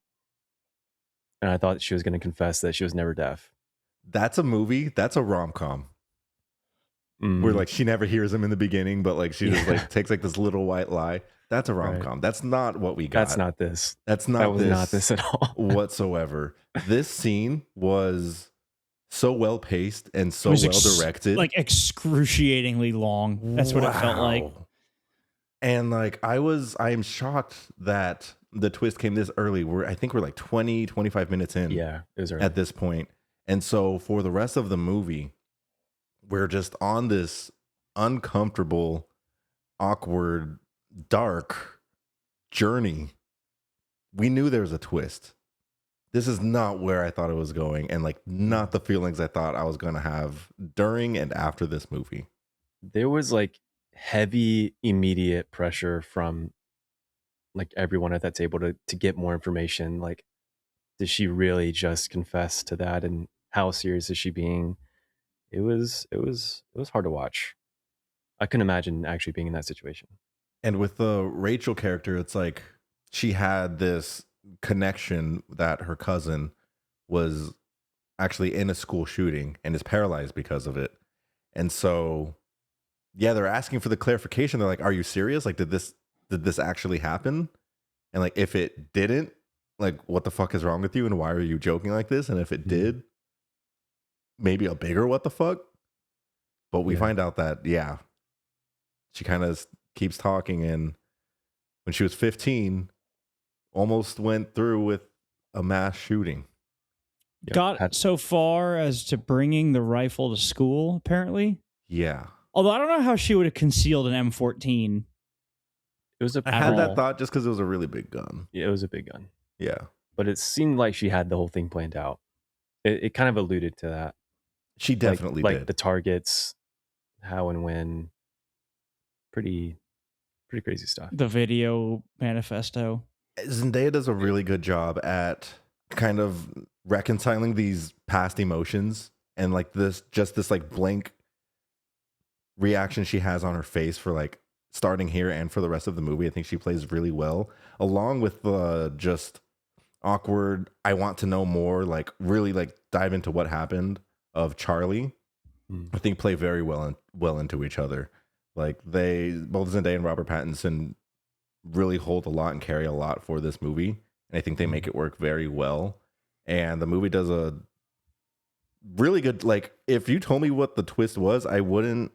And I thought she was going to confess that she was never deaf. That's a movie. That's a rom-com. Where like she never hears him in the beginning, but like she just like takes like this little white lie. That's a rom-com. That's not what we got. That's not this. That's not That was this not this at all. whatsoever. This scene was so well paced and so It was well directed. like excruciatingly long. That's what it felt like. Wow. And like I am shocked that the twist came this early. I think we're like 20, 25 minutes in. Yeah, it was early. At this point. And so for the rest of the movie, we're just on this uncomfortable, awkward, dark journey. We knew there was a twist. This is not where I thought it was going, and like not the feelings I thought I was going to have during and after this movie. There was like heavy immediate pressure from like everyone at that table to get more information. Like, did she really just confess to that, and how serious is she being? It was hard to watch. I couldn't imagine actually being in that situation. And with the Rachel character, it's like she had this connection that her cousin was actually in a school shooting and is paralyzed because of it. And so, yeah, they're asking for the clarification. They're like, "Are you serious? Like, did this actually happen? And like, if it didn't, like, what the fuck is wrong with you? And why are you joking like this? And if it did, maybe a bigger what the fuck." But we find out that, yeah, she kind of keeps talking. And when she was 15, almost went through with a mass shooting. Yep. Got so far as to bringing the rifle to school, apparently. Yeah. Although I don't know how she would have concealed an M14. It was I had that thought just because it was a really big gun. Yeah, it was a big gun. Yeah. But it seemed like she had the whole thing planned out. It kind of alluded to that. She definitely like did. The targets, how and when. Pretty crazy stuff. The video manifesto. Zendaya does a really good job at kind of reconciling these past emotions and like this like blank reaction she has on her face for like starting here and for the rest of the movie. I think she plays really well, along with the just awkward, I want to know more, like really like dive into what happened of Charlie. I think play very well into each other. Like they both, Zendaya and Robert Pattinson, really hold a lot and carry a lot for this movie, and I think they make it work very well. And the movie does a really good, like, if you told me what the twist was, I wouldn't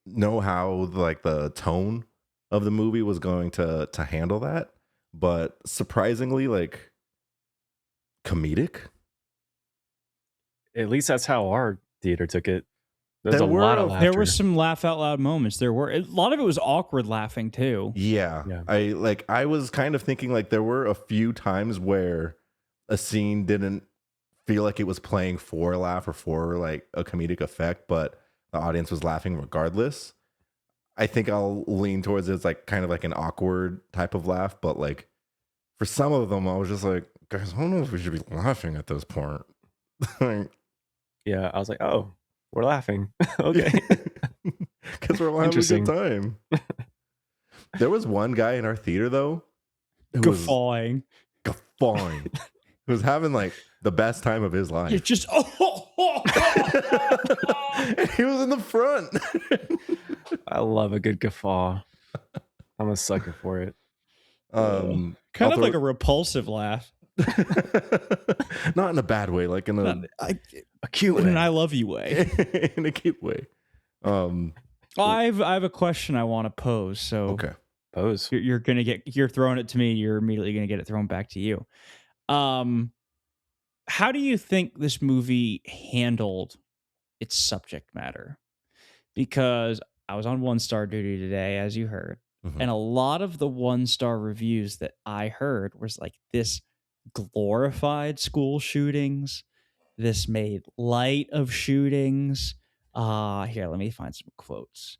know how like the tone of the movie was going to handle that, but surprisingly like comedic. At least that's how our theater took it. There's a lot of laughter. There were some laugh out loud moments. There were a lot of it was awkward laughing too. Yeah. I was kind of thinking like there were a few times where a scene didn't feel like it was playing for a laugh or for like a comedic effect, but the audience was laughing regardless. I think I'll lean towards it's like kind of like an awkward type of laugh, but like for some of them I was just like, guys, I don't know if we should be laughing at this point. Yeah, I was like, oh, we're laughing. Okay. Because we're having a good time. There was one guy in our theater though who guffawing. Who was having like the best time of his life. It's just And he was in the front. I love a good guffaw. I'm a sucker for it. Kind of like a repulsive laugh. Not in a bad way, like in a cute way. In an I love you way. In a cute way. I have a question I want to pose. So okay. Pose. You're throwing it to me, you're immediately gonna get it thrown back to you. How do you think this movie handled its subject matter? Because I was on 1-star duty today, as you heard, and a lot of the 1-star reviews that I heard was like, this glorified school shootings, this made light of shootings. Here, let me find some quotes.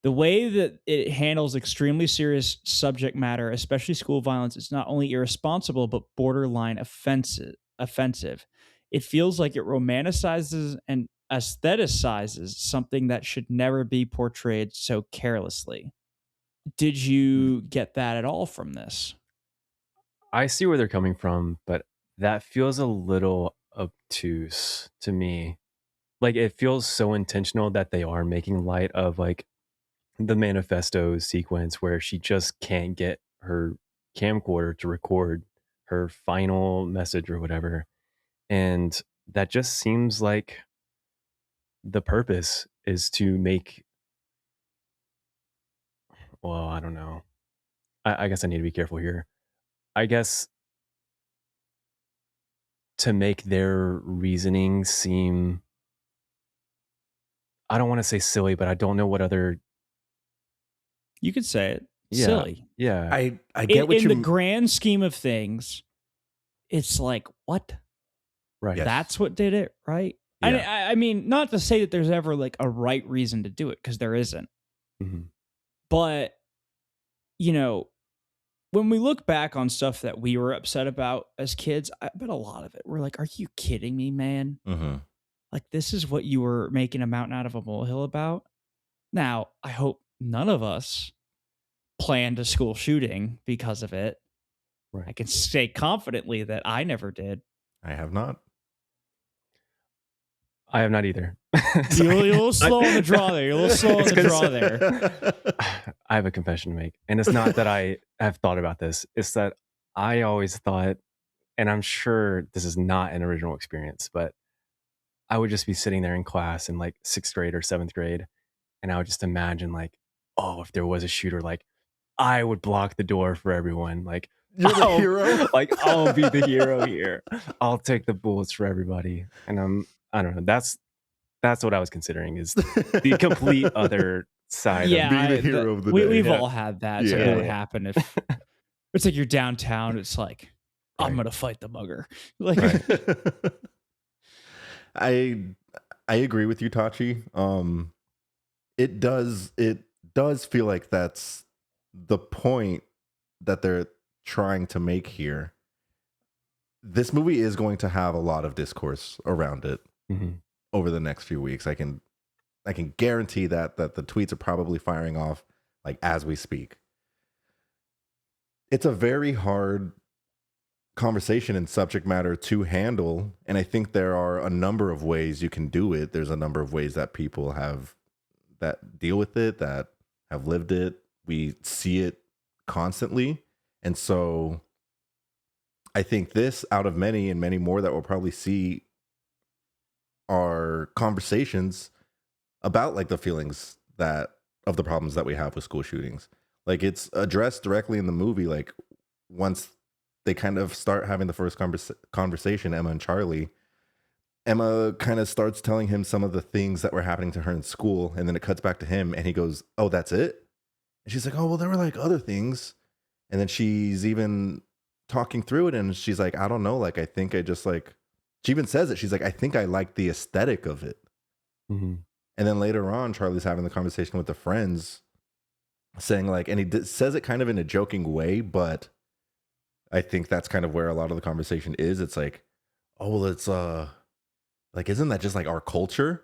The way that it handles extremely serious subject matter, especially school violence, is not only irresponsible, but borderline offensive. It feels like it romanticizes and aestheticizes something that should never be portrayed so carelessly. Did you get that at all from this? I see where they're coming from, but that feels a little obtuse to me. Like, it feels so intentional that they are making light of like the manifesto sequence where she just can't get her camcorder to record her final message or whatever. And that just seems like the purpose is to make, well, I don't know. I guess I need to be careful here. I guess to make their reasoning seem, I don't want to say silly, but I don't know what other, You could say it. yeah, Silly. yeah, I get what In the you grand scheme of things, it's like, what? right. Yes. That's what did it, right? Yeah. I mean, not to say that there's ever like a right reason to do it, because there isn't. Mhm. But, you know, when we look back on stuff that we were upset about as kids, I bet a lot of it we're like, are you kidding me, man? Mm-hmm. Like, this is what you were making a mountain out of a molehill about? Now, I hope none of us planned a school shooting because of it. Right. I can say confidently that I never did. I have not. I have not either. You're a little slow on the draw there. You're a little slow on It's the 'cause- draw there. I have a confession to make. And it's not that I have thought about this. It's that I always thought, and I'm sure this is not an original experience, but I would just be sitting there in class in like 6th grade or 7th grade. And I would just imagine like, oh, if there was a shooter, like I would block the door for everyone. Like, You're the hero. like I'll be the hero here. I'll take the bullets for everybody. And I don't know. That's what I was considering is the complete other side. Yeah, Be the hero of the we, day. we've Yeah. all had that. It's like, Yeah. what would happen if it's like you're downtown? It's like, I'm Right. gonna fight the mugger. Like, Right. I agree with you, Tachi. It does feel like that's the point that they're trying to make here. This movie is going to have a lot of discourse around it Mhm. over the next few weeks. I can guarantee that the tweets are probably firing off like as we speak. It's a very hard conversation and subject matter to handle, and I think there are a number of ways you can do it. There's a number of ways that people have that deal with it, that have lived it. We see it constantly, and so I think this, out of many and many more that we'll probably see, are conversations about like the feelings that of the problems that we have with school shootings. Like it's addressed directly in the movie. Like once they kind of start having the first conversation, Emma and Charlie, Emma kind of starts telling him some of the things that were happening to her in school, and then it cuts back to him and he goes, "Oh, that's it?" And she's like, "Oh, well, there were like other things." And then she's even talking through it and she's like, "I don't know, like I think I just like," she even says it, she's like, "I think I like the aesthetic of it." Mhm. And then later on, Charlie's having the conversation with the friends, saying like, and he says it kind of in a joking way, but I think that's kind of where a lot of the conversation is. It's like, "Oh, well, it's like, isn't that just like our culture?"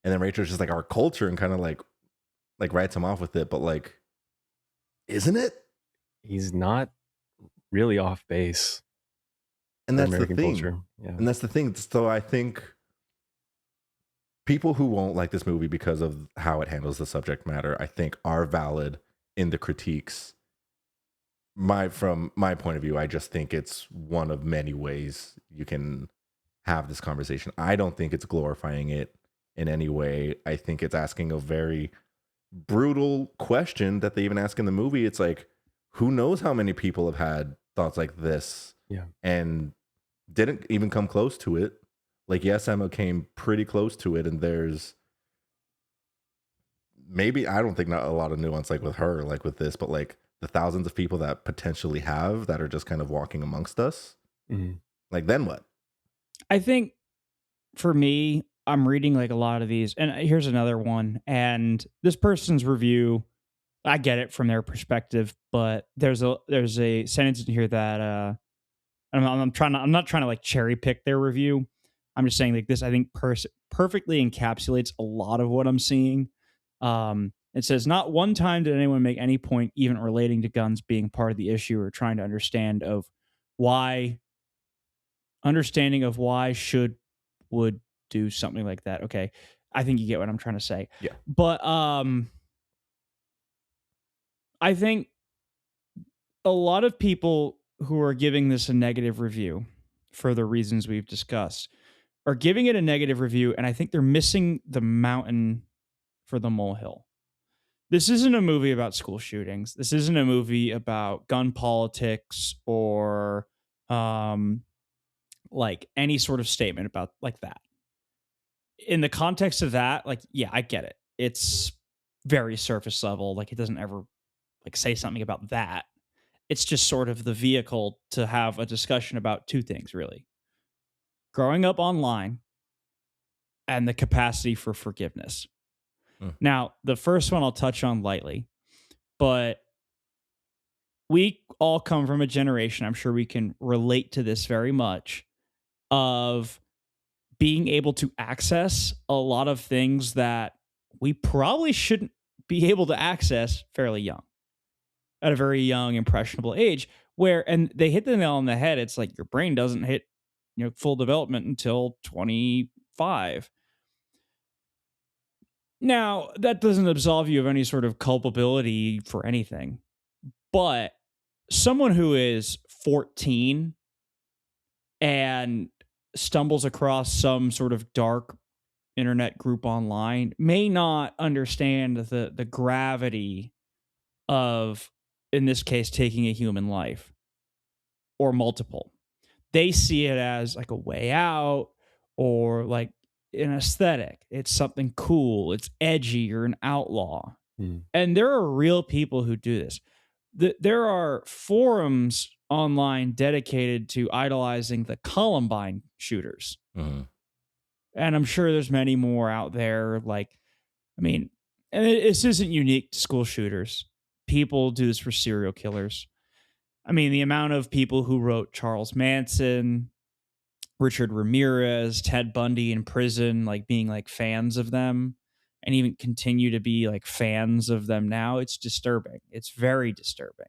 And then Rachel's just like, "Our culture," and kind of like writes him off with it, but like, isn't it? He's not really off base And for that's American the thing. culture. Yeah. And that's the thing. So I think people who won't like this movie because of how it handles the subject matter, I think are valid in the critiques. From my point of view, I just think it's one of many ways you can have this conversation. I don't think it's glorifying it in any way. I think it's asking a very brutal question that they even ask in the movie. It's like, who knows how many people have had thoughts like this, Yeah. and didn't even come close to it. Like, yes, Emma came pretty close to it, and there's maybe, I don't think not a lot of nuance like with her, like with this, but like the thousands of people that potentially have, that are just kind of walking amongst us. Mhm. Like, then what? I think for me, I'm reading like a lot of these, and here's another one. And this person's review, I get it from their perspective, but there's a sentence in here that I'm not trying to like cherry pick their review. I'm just saying like this, I think perfectly encapsulates a lot of what I'm seeing. It says, not one time did anyone make any point even relating to guns being part of the issue or trying to understanding of why would do something like that. Okay. I think you get what I'm trying to say. Yeah. But I think a lot of people who are giving this a negative review for the reasons we've discussed are giving it a negative review, and I think they're missing the mountain for the molehill. This isn't a movie about school shootings. This isn't a movie about gun politics or like any sort of statement about like that. In the context of that, like, yeah, I get it. It's very surface level. Like, it doesn't ever like say something about that. It's just sort of the vehicle to have a discussion about two things, really: growing up online and the capacity for forgiveness. Now, the first one I'll touch on lightly, but we all come from a generation, I'm sure we can relate to this very much, of being able to access a lot of things that we probably shouldn't be able to access fairly young, at a very young, impressionable age, and they hit the nail on the head. It's like your brain doesn't hit, full development until 25. Now, that doesn't absolve you of any sort of culpability for anything, but someone who is 14 and stumbles across some sort of dark internet group online may not understand the gravity of, in this case, taking a human life or multiple. They see it as like a way out or like an aesthetic. It's something cool. It's edgy. You're an outlaw. And there are real people who do this. There are forums online dedicated to idolizing the Columbine shooters. And I'm sure there's many more out there. Like, I mean, and this isn't unique to school shooters. People do this for serial killers. I mean, the amount of people who wrote Charles Manson, Richard Ramirez, Ted Bundy in prison, like being like fans of them and even continue to be like fans of them now, it's disturbing. It's very disturbing.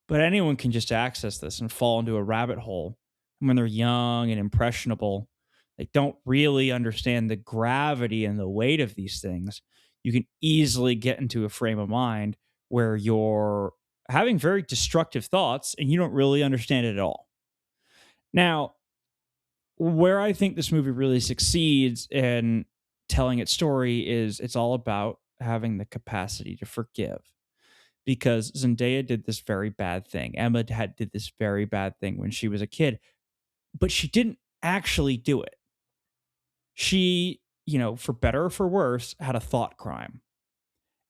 But anyone can just access this and fall into a rabbit hole. And when they're young and impressionable, they don't really understand the gravity and the weight of these things. You can easily get into a frame of mind where you're having very destructive thoughts and you don't really understand it at all. Now, where I think this movie really succeeds in telling its story is it's all about having the capacity to forgive. Because Zendaya did this very bad thing. Emma did this very bad thing when she was a kid, but she didn't actually do it. She, for better or for worse, had a thought crime.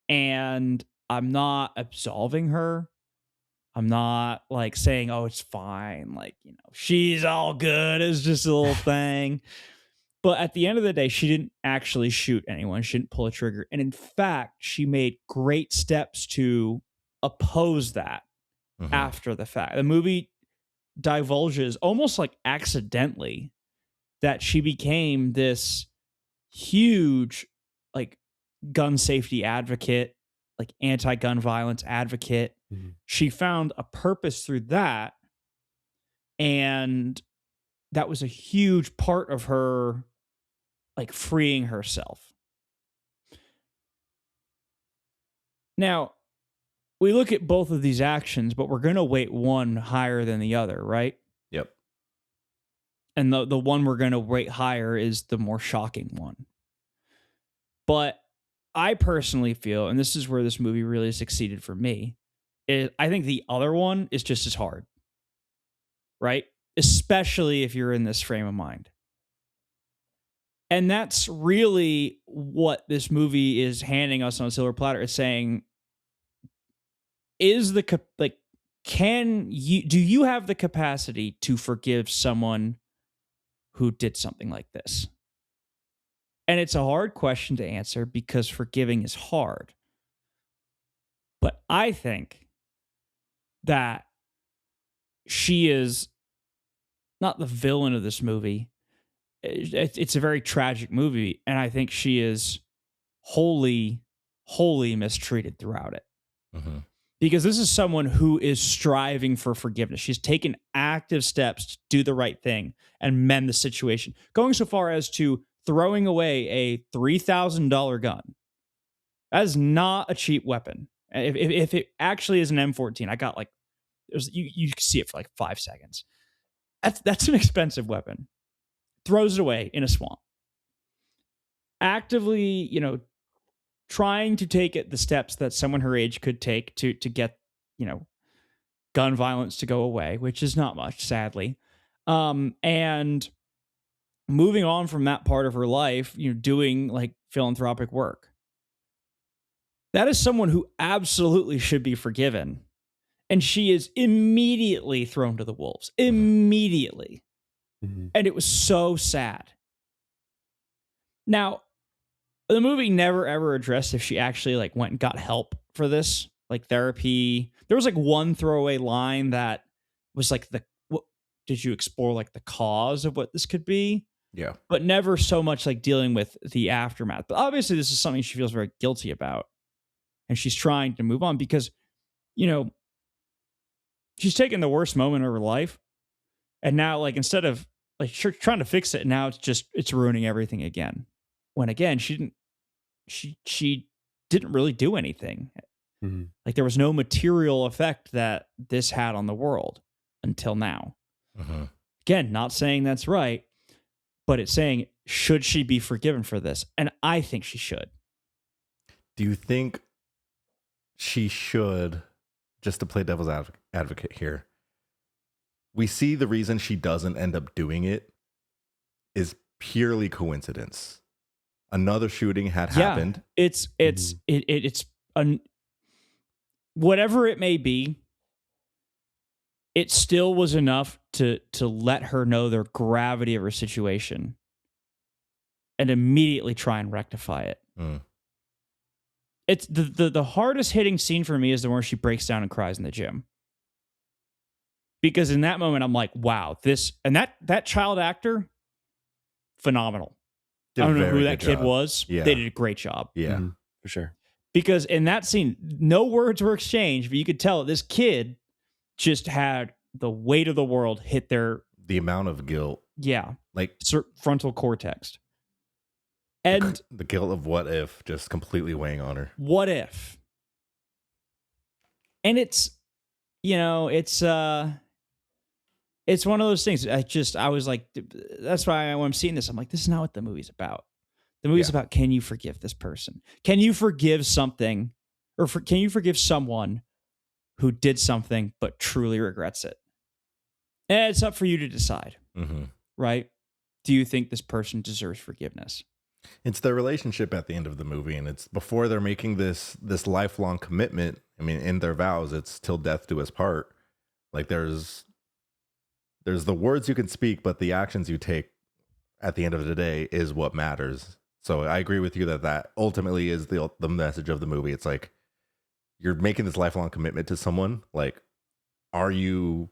And I'm not absolving her. I'm not like saying, oh, it's fine. Like, she's all good. It's just a little thing. But at the end of the day, she didn't actually shoot anyone. She didn't pull a trigger. And in fact, she made great steps to oppose that after the fact. The movie divulges almost like accidentally that she became this huge like gun safety advocate, like anti-gun violence advocate. She found a purpose through that, and that was a huge part of her like freeing herself. Now, we look at both of these actions, but we're going to weight one higher than the other, right? Yep. And the one we're going to rate higher is the more shocking one. But I personally feel, and this is where this movie really succeeded for me, I think the other one is just as hard, right? Especially if you're in this frame of mind. And that's really what this movie is handing us on a silver platter. It's saying, do you have the capacity to forgive someone who did something like this? And it's a hard question to answer because forgiving is hard. But I think that she is not the villain of this movie. It's a very tragic movie, and I think she is wholly mistreated throughout it. Because this is someone who is striving for forgiveness. She's taken active steps to do the right thing and mend the situation, going so far as to throwing away a $3,000 gun. That is not a cheap weapon. If it actually is an M14, I got like, you can see it for like 5 seconds. That's an expensive weapon. Throws it away in a swamp. Actively, trying to take it the steps that someone her age could take to get, gun violence to go away, which is not much, sadly. And moving on from that part of her life, doing like philanthropic work. That is someone who absolutely should be forgiven. And she is immediately thrown to the wolves. Immediately. Mhm. And it was so sad. Now, the movie never ever addressed if she actually like went and got help for this, like therapy. There was like one throwaway line that was like what did you explore like the cause of what this could be? Yeah. But never so much like dealing with the aftermath. But obviously this is something she feels very guilty about. And she's trying to move on because, she's taken the worst moment of her life. And now like instead of like trying to fix it, now it's ruining everything again. When again, she didn't really do anything. Mhm. Like there was no material effect that this had on the world until now. Mm-hmm. Again, not saying that's right, but it's saying, should she be forgiven for this? And I think she should. Do you think she should, just to play devil's advocate here, we see the reason she doesn't end up doing it is purely coincidence. Another shooting had happened. It's whatever it may be, it still was enough to let her know the gravity of her situation and immediately try and rectify it. Mm. It's the hardest hitting scene for me is the one where she breaks down and cries in the gym. Because in that moment, I'm like, wow, that child actor, phenomenal. I don't know who that kid was. Yeah. They did a great job. Yeah. Mhm. For sure. Because in that scene, no words were exchanged, but you could tell this kid just had the weight of the world hit their... The amount of guilt. Yeah. Like frontal cortex. And the guilt of what if just completely weighing on her. What if? And it's one of those things. I was like, that's why when I'm seeing this, I'm like, this is not what the movie's about. The movie's about, can you forgive this person? Can you forgive something, or can you forgive someone who did something but truly regrets it? And it's up for you to decide, right? Do you think this person deserves forgiveness? It's their relationship at the end of the movie, and it's before they're making this lifelong commitment. I mean, in their vows, it's till death do us part. Like there's the words you can speak, but the actions you take at the end of the day is what matters. So I agree with you that ultimately is the message of the movie. It's like you're making this lifelong commitment to someone. Like, are you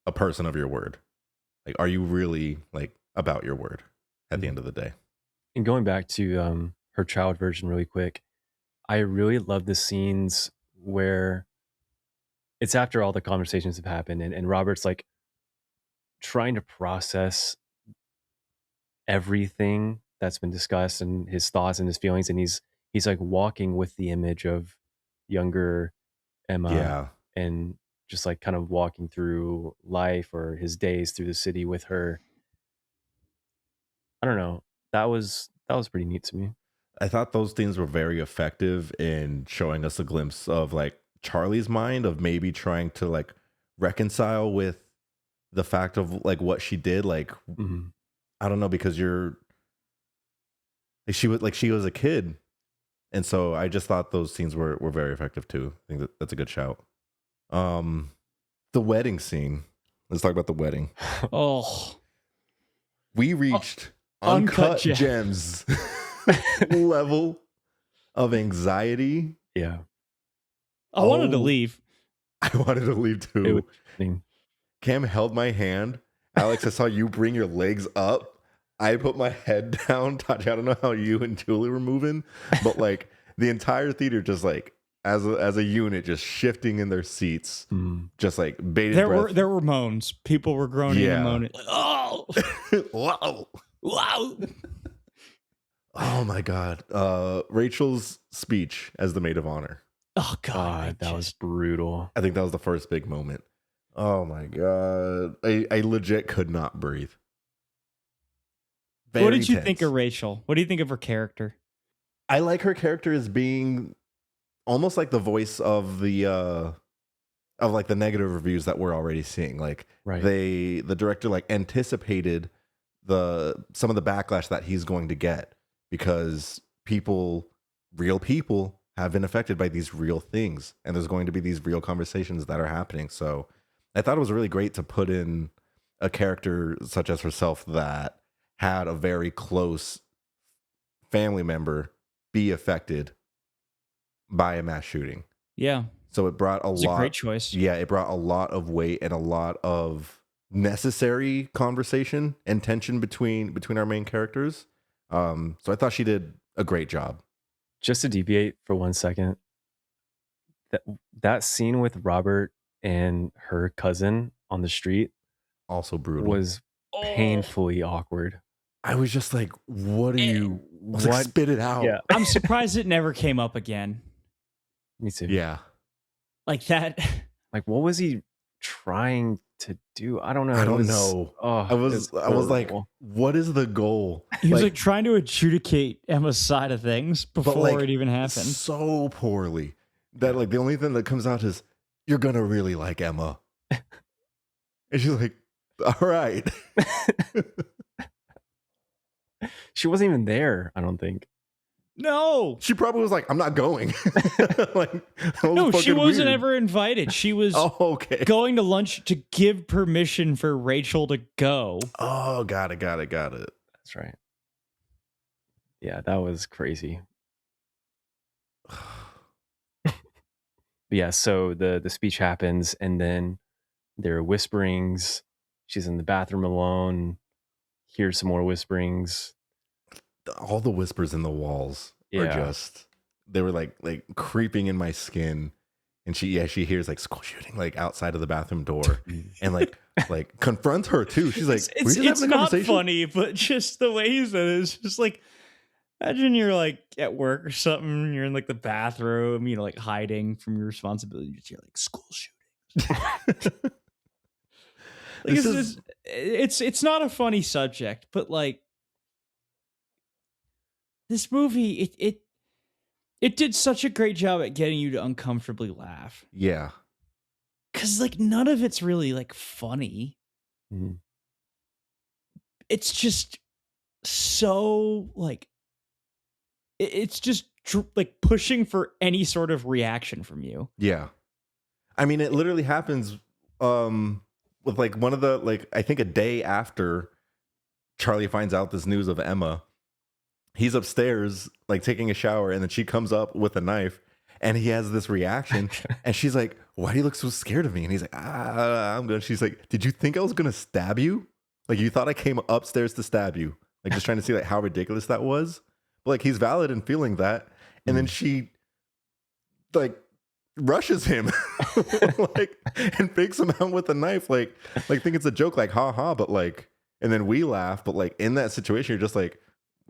a person of your word? Like, are you really like about your word at the end of the day? And going back to her child version really quick, I really love the scenes where it's after all the conversations have happened and Robert's like trying to process everything that's been discussed and his thoughts and his feelings, and he's like walking with the image of younger Emma and just like kind of walking through life or his days through the city with her. I don't know. That was pretty neat to me. I thought those things were very effective in showing us a glimpse of like Charlie's mind of maybe trying to like reconcile with the fact of like what she did. Like, I don't know, because she was a kid. And so I just thought those scenes were very effective too. I think that's a good shout. The wedding scene. Let's talk about the wedding. Oh, we reached uncut gems level of anxiety. Yeah. I wanted to leave. I wanted to leave too. Cam held my hand. Alex, I saw you bring your legs up. I put my head down. Tachi, I don't know how you and Julie were moving, but like the entire theater just like as a unit just shifting in their seats, just like bated breath. There were moans. People were groaning and moaning. Like, oh, wow. Wow. Oh my God. Rachel's speech as the maid of honor. Oh God, That was brutal. I think that was the first big moment. Oh my God. I legit could not breathe. What Very did you think tense. of Rachel? What do you think of her character? I like her character as being almost like the voice of the of like the negative reviews that we're already seeing. Like Right. the director like anticipated some of the backlash that he's going to get because real people have been affected by these real things, and there's going to be these real conversations that are happening. So I thought it was really great to put in a character such as herself that had a very close family member be affected by a mass shooting. Yeah, So it brought it's a great choice. Yeah, it brought a lot of weight and a lot of necessary conversation and tension between our main characters. So I thought she did a great job. Just to deviate for 1 second, that scene with Robert and her cousin on the street Also brutal. was painfully awkward. I was just like, what are you? I was like, What? spit it out. Yeah, I'm surprised it never came up again. me too. Yeah. Like that. Like, what was he trying to do? I don't know. I It don't was- know. Oh, I was like, horrible. what is the goal? He was like trying to adjudicate Emma's side of things before like, it even happened. so poorly that like the only thing that comes out is you're gonna really like Emma. And she's like, all right. She wasn't even there, I don't think. No. She probably was like, I'm not going. Like, that was No, she fucking wasn't weird. ever invited. She was Oh, okay. going to lunch to give permission for Rachel to go. Oh, got it. That's right. Yeah, that was crazy. But yeah, so the speech happens, and then there are whisperings. She's in the bathroom alone. Hears some more whisperings. All the whispers in the walls are Yeah. just, they were like creeping in my skin. And she hears like school shooting like outside of the bathroom door and like confronts her too. She's like, we're just It's having a not conversation. funny, but just the way he said it is just like, imagine you're like at work or something, you're in like the bathroom, you know, like hiding from your responsibilities. You're like, school shooting. Like, This it's not a funny subject, but like this movie, it did such a great job at getting you to uncomfortably laugh. Yeah. Cause like none of it's really like funny. Mhm. It's just so like it's just like pushing for any sort of reaction from you. Yeah. I mean, it literally happens with like one of the, like, I think a day after Charlie finds out this news of Emma, he's upstairs like taking a shower, and then she comes up with a knife and he has this reaction and she's like, why do you look so scared of me? And he's like, I'm good. She's like, did you think I was gonna stab you? Like, you thought I came upstairs to stab you? Like, just trying to see like how ridiculous that was. But like, he's valid in feeling that. And then she like rushes him like and fakes him out with a knife, like think it's a joke, like ha, but like, and then we laugh, but like in that situation you're just like,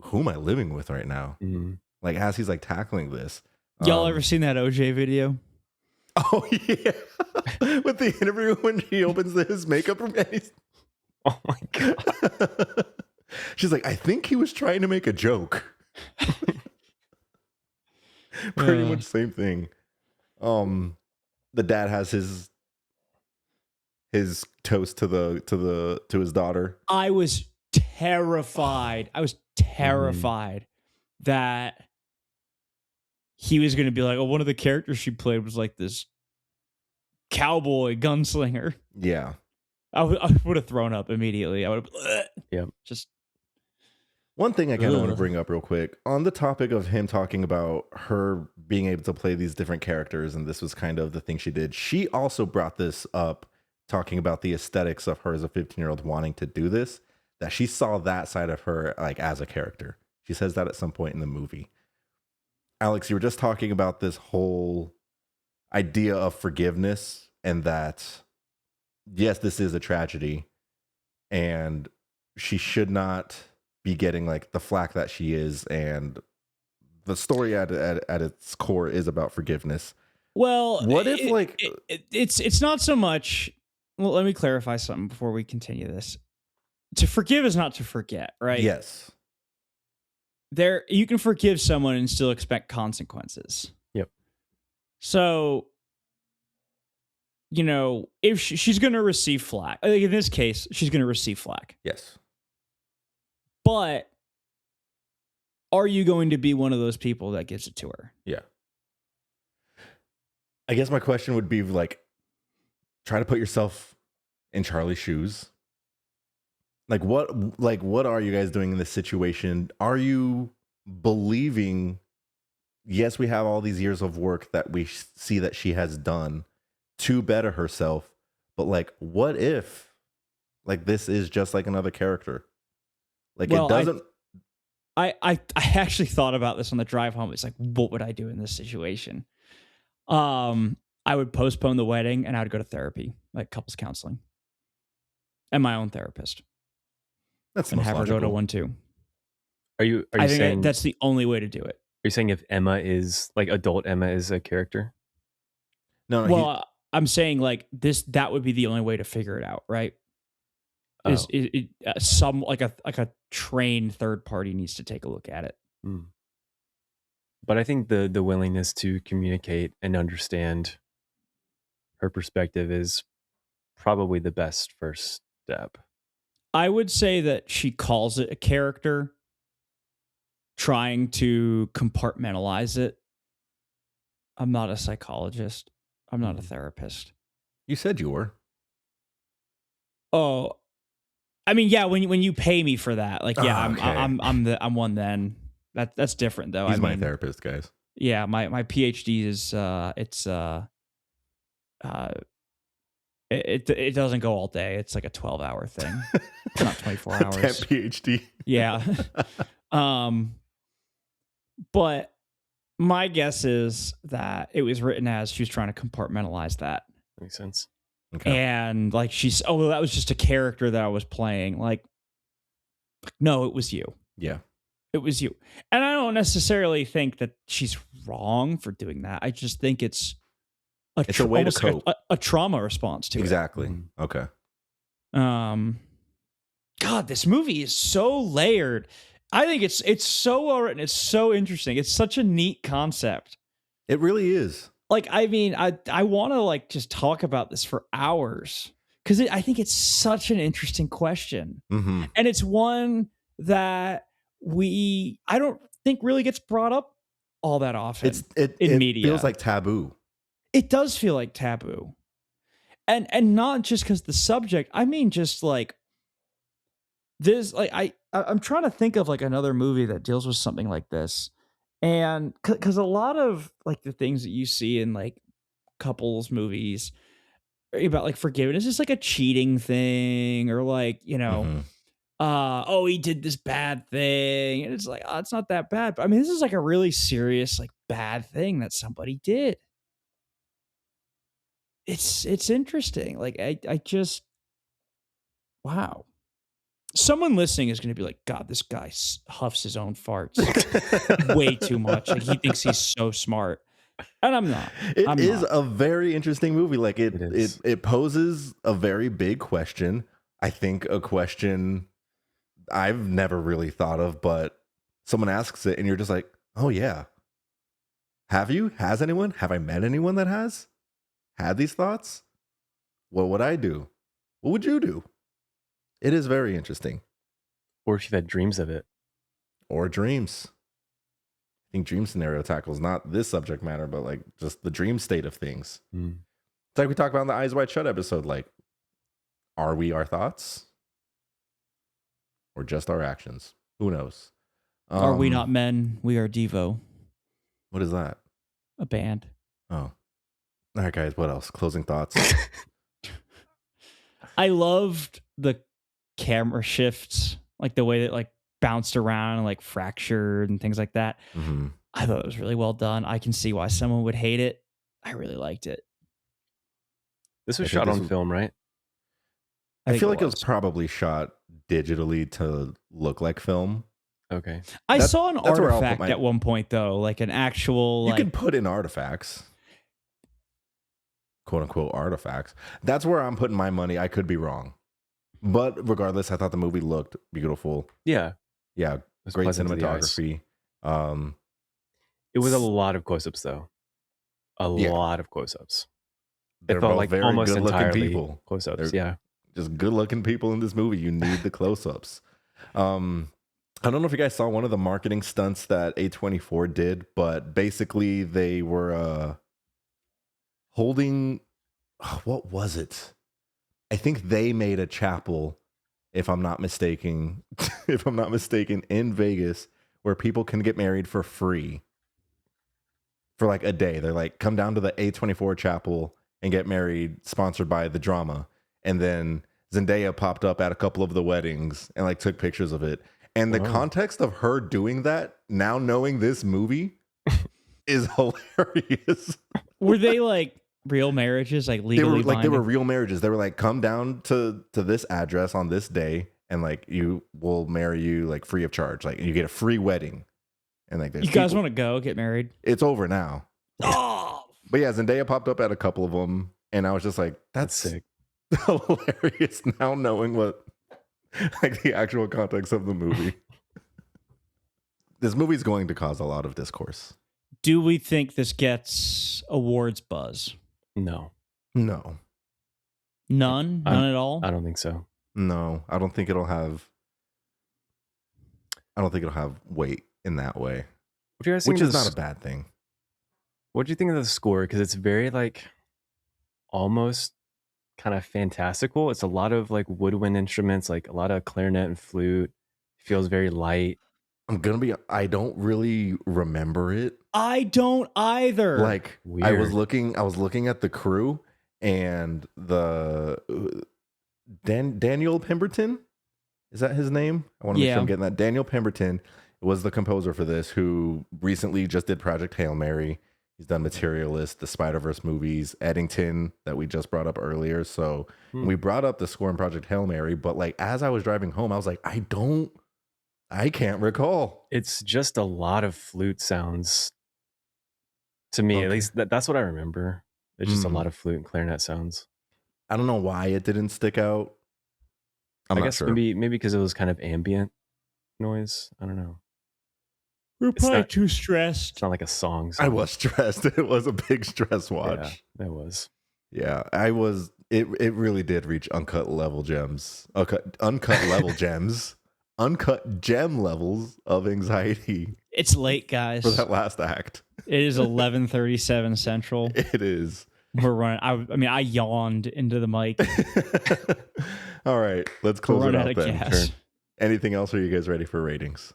who am I living with right now? Mhm. Like, as he's like tackling this. Y'all ever seen that OJ video? Oh yeah. With the interview when she opens his makeup room and he's Oh my god. she's like, I think he was trying to make a joke. Pretty much same thing. The dad has his toast to his daughter. I was terrified. That he was going to be like, oh, one of the characters she played was like this cowboy gunslinger. Yeah. I would have thrown up immediately. I would have, Yep. just One thing I kind of want to Ugh. bring up real quick on the topic of him talking about her being able to play these different characters, and this was kind of the thing she did. She also brought this up, talking about the aesthetics of her as a 15-year-old wanting to do this, that she saw that side of her like as a character. She says that at some point in the movie. Alex, you were just talking about this whole idea of forgiveness, and that yes, this is a tragedy and she should not be getting like the flack that she is, and the story at its core is about forgiveness. Well, What if like it's not so much. Well, let me clarify something before we continue this. To forgive is not to forget, right? yes. There, you can forgive someone and still expect consequences. Yep. So, if she's going to receive flack, like in this case, she's going to receive flack. Yes. But are you going to be one of those people that gives it to her? Yeah. I guess my question would be like, try to put yourself in Charlie's shoes. Like what are you guys doing in this situation? Are you believing, yes, we have all these years of work that we see that she has done to better herself, but like, what if like this is just like another character? Like, well, it doesn't. I actually thought about this on the drive home. It's like, what would I do in this situation? I would postpone the wedding and I would go to therapy, like couples counseling, and my own therapist. That's and have logical. her go to one too. Are you I think saying that's the only way to do it? Are you saying if Emma is like adult Emma is a character? No. Well, I'm saying like this. That would be the only way to figure it out, right? Oh. Some like a trained third party needs to take a look at it. Mm. But I think the willingness to communicate and understand her perspective is probably the best first step. I would say that she calls it a character, trying to compartmentalize it. I'm not a psychologist. I'm not a therapist. You said you were. Oh, I mean, yeah. When you pay me for that, like, yeah, okay. I'm one. Then that's different though. He's my therapist, guys. Yeah, my PhD is it doesn't go all day. It's like a 12-hour thing. It's not 24 hours. That PhD. Yeah. But my guess is that it was written as she was trying to compartmentalize that. Makes sense. Okay. And like that was just a character that I was playing. Like, no, it was you. Yeah. It was you. And I don't necessarily think that she's wrong for doing that. I just think it's a way to cope. A trauma response to exactly. it. Okay. God, this movie is so layered. I think it's so well written. It's so interesting. It's such a neat concept. It really is. Like, I mean, I want to like just talk about this for hours because I think it's such an interesting question. Mm-hmm. And it's one that I don't think really gets brought up all that often in media. It feels like taboo. It does feel like taboo. And not just because the subject, I mean, just like this, like I'm trying to think of like another movie that deals with something like this. And because a lot of like the things that you see in like couples movies about like forgiveness is like a cheating thing or like, oh, he did this bad thing. And it's like, oh, it's not that bad. But I mean, this is like a really serious, like bad thing that somebody did. It's interesting. Like I just, wow. Someone listening is going to be like, God, this guy huffs his own farts way too much. Like he thinks he's so smart. And I'm not. It is a very interesting movie. Like it poses a very big question. I think a question I've never really thought of, but someone asks it and you're just like, oh yeah. Have you? Has anyone? Have I met anyone that has had these thoughts? What would I do? What would you do? It is very interesting. Or if you've had dreams of it. Or dreams. I think dream scenario tackles not this subject matter, but like just the dream state of things. Mm. It's like we talked about in the Eyes Wide Shut episode. Like, are we our thoughts? Or just our actions? Who knows? Are we not men? We are Devo. What is that? A band. Oh. All right, guys. What else? Closing thoughts? I loved the camera shifts, like the way that like bounced around and like fractured and things like that. Mm-hmm. I thought it was really well done. I can see why someone would hate it. I really liked it. This was shot on film, right? I feel like it was probably shot digitally to look like film. Okay. I saw an artifact at one point though, like an actual. You can put in artifacts. quote unquote artifacts. That's where I'm putting my money. I could be wrong, but regardless, I thought the movie looked beautiful. Yeah, Yeah, it was great pleasant to the eyes. cinematography. It was a lot of close-ups though. A Yeah. lot of close-ups. They're It felt both like very almost good-looking entirely people. close-ups. They're Yeah. just good-looking people in this movie. You need the close-ups. I don't know if you guys saw one of the marketing stunts that A24 did, but basically they were holding, what was it? I think they made a chapel, if I'm not mistaken, in Vegas where people can get married for free for like a day. They're like, come down to the A24 chapel and get married, sponsored by the drama. And then Zendaya popped up at a couple of the weddings and like took pictures of it. And the context of her doing that, now knowing this movie, is hilarious. Were they like real marriages, like legally They were real marriages. They were like, come down to this address on this day, and like you will marry you like free of charge. Like you get a free wedding. And like You guys want to go get married? It's over now. Oh, But yeah, Zendaya popped up at a couple of them, and I was just like, that's sick. hilarious now knowing what like the actual context of the movie. This movie's going to cause a lot of discourse. do we think this gets awards buzz? No. No. None at all. I don't think so. No. I don't think it'll have weight in that way. What do you guys think Which of is this- not a bad thing. What do you think of the score? Because it's very like almost kind of fantastical. It's a lot of like woodwind instruments, like a lot of clarinet and flute. It feels very light. I don't really remember it. I don't either. Like Weird. I was looking at the crew and the Daniel Pemberton. Is that his name? I want to make sure I'm getting that. Daniel Pemberton was the composer for this, who recently just did Project Hail Mary. He's done Materialist, the Spider-Verse movies, Eddington that we just brought up earlier. So we brought up the score in Project Hail Mary, but like as I was driving home, I was like, I can't recall. It's just a lot of flute sounds. To me, at least that's what I remember. It's just a lot of flute and clarinet sounds. I don't know why it didn't stick out. I guess not sure. maybe because it was kind of ambient noise. I don't know. We're It's probably not- too stressed. It's not like a song. I was stressed. It was a big stress watch. Yeah, it was. Yeah, I was. It really did reach uncut level gems. Uncut level gems. Uncut gem levels of anxiety It's late, guys. for that last act. It is 11:37 Central. It is. We're running. I yawned into the mic. All right, let's We're close it running out out of then. gas. Anything else? Are you guys ready for ratings?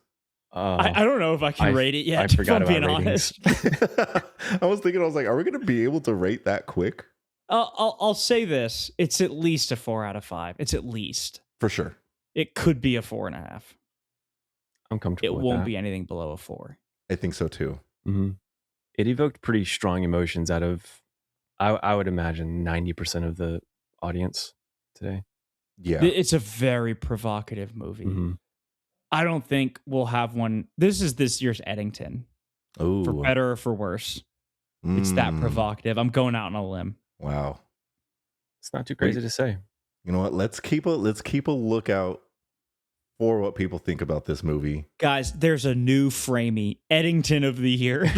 I don't know if I can rate it yet. I forgot if I'm being about ratings. honest. I was like, are we going to be able to rate that quick? I'll say this: it's at least a 4 out of 5. It's at least. For sure. It could be a 4.5. I'm comfortable It with won't that. be anything below a 4. I think so too. Mm-hmm. It evoked pretty strong emotions out of, I would imagine, 90% of the audience today. Yeah. It's a very provocative movie. Mm-hmm. I don't think we'll have one. This is this year's Eddington, Oh, for better or for worse. It's that provocative. I'm going out on a limb. Wow. It's not too crazy to say. You know what? Let's keep a lookout for what people think about this movie. Guys, there's a new framey Eddington of the year.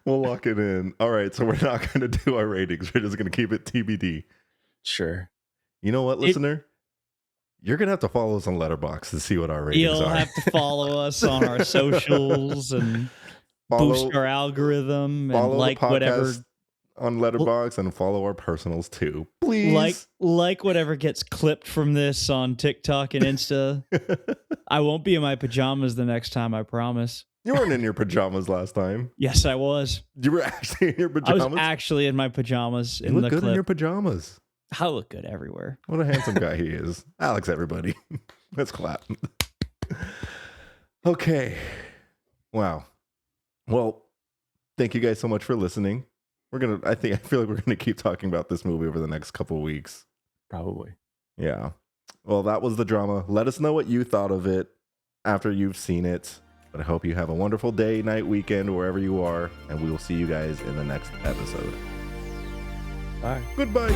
We'll lock it in. All right, so we're not going to do our ratings. We're just going to keep it TBD. Sure. You know what, listener? You're going to have to follow us on Letterboxd to see what our ratings You'll are. have to follow us on our socials and boost our algorithm and follow like the podcast whatever on Letterboxd and follow our personals too. Please. like whatever gets clipped from this on TikTok and Insta. I won't be in my pajamas the next time, I promise. You weren't in your pajamas last time. Yes, I was. You were actually in your I pajamas? was actually in my pajamas You in look the good clip. in your pajamas. I look good everywhere. What a handsome guy he is. Alex, everybody. Let's clap. Okay. Wow. Well, thank you guys so much for listening. I feel like we're gonna keep talking about this movie over the next couple of weeks. Probably. Yeah. Well, that was the drama. Let us know what you thought of it after you've seen it. But I hope you have a wonderful day, night, weekend, wherever you are, and we will see you guys in the next episode. Bye. Goodbye.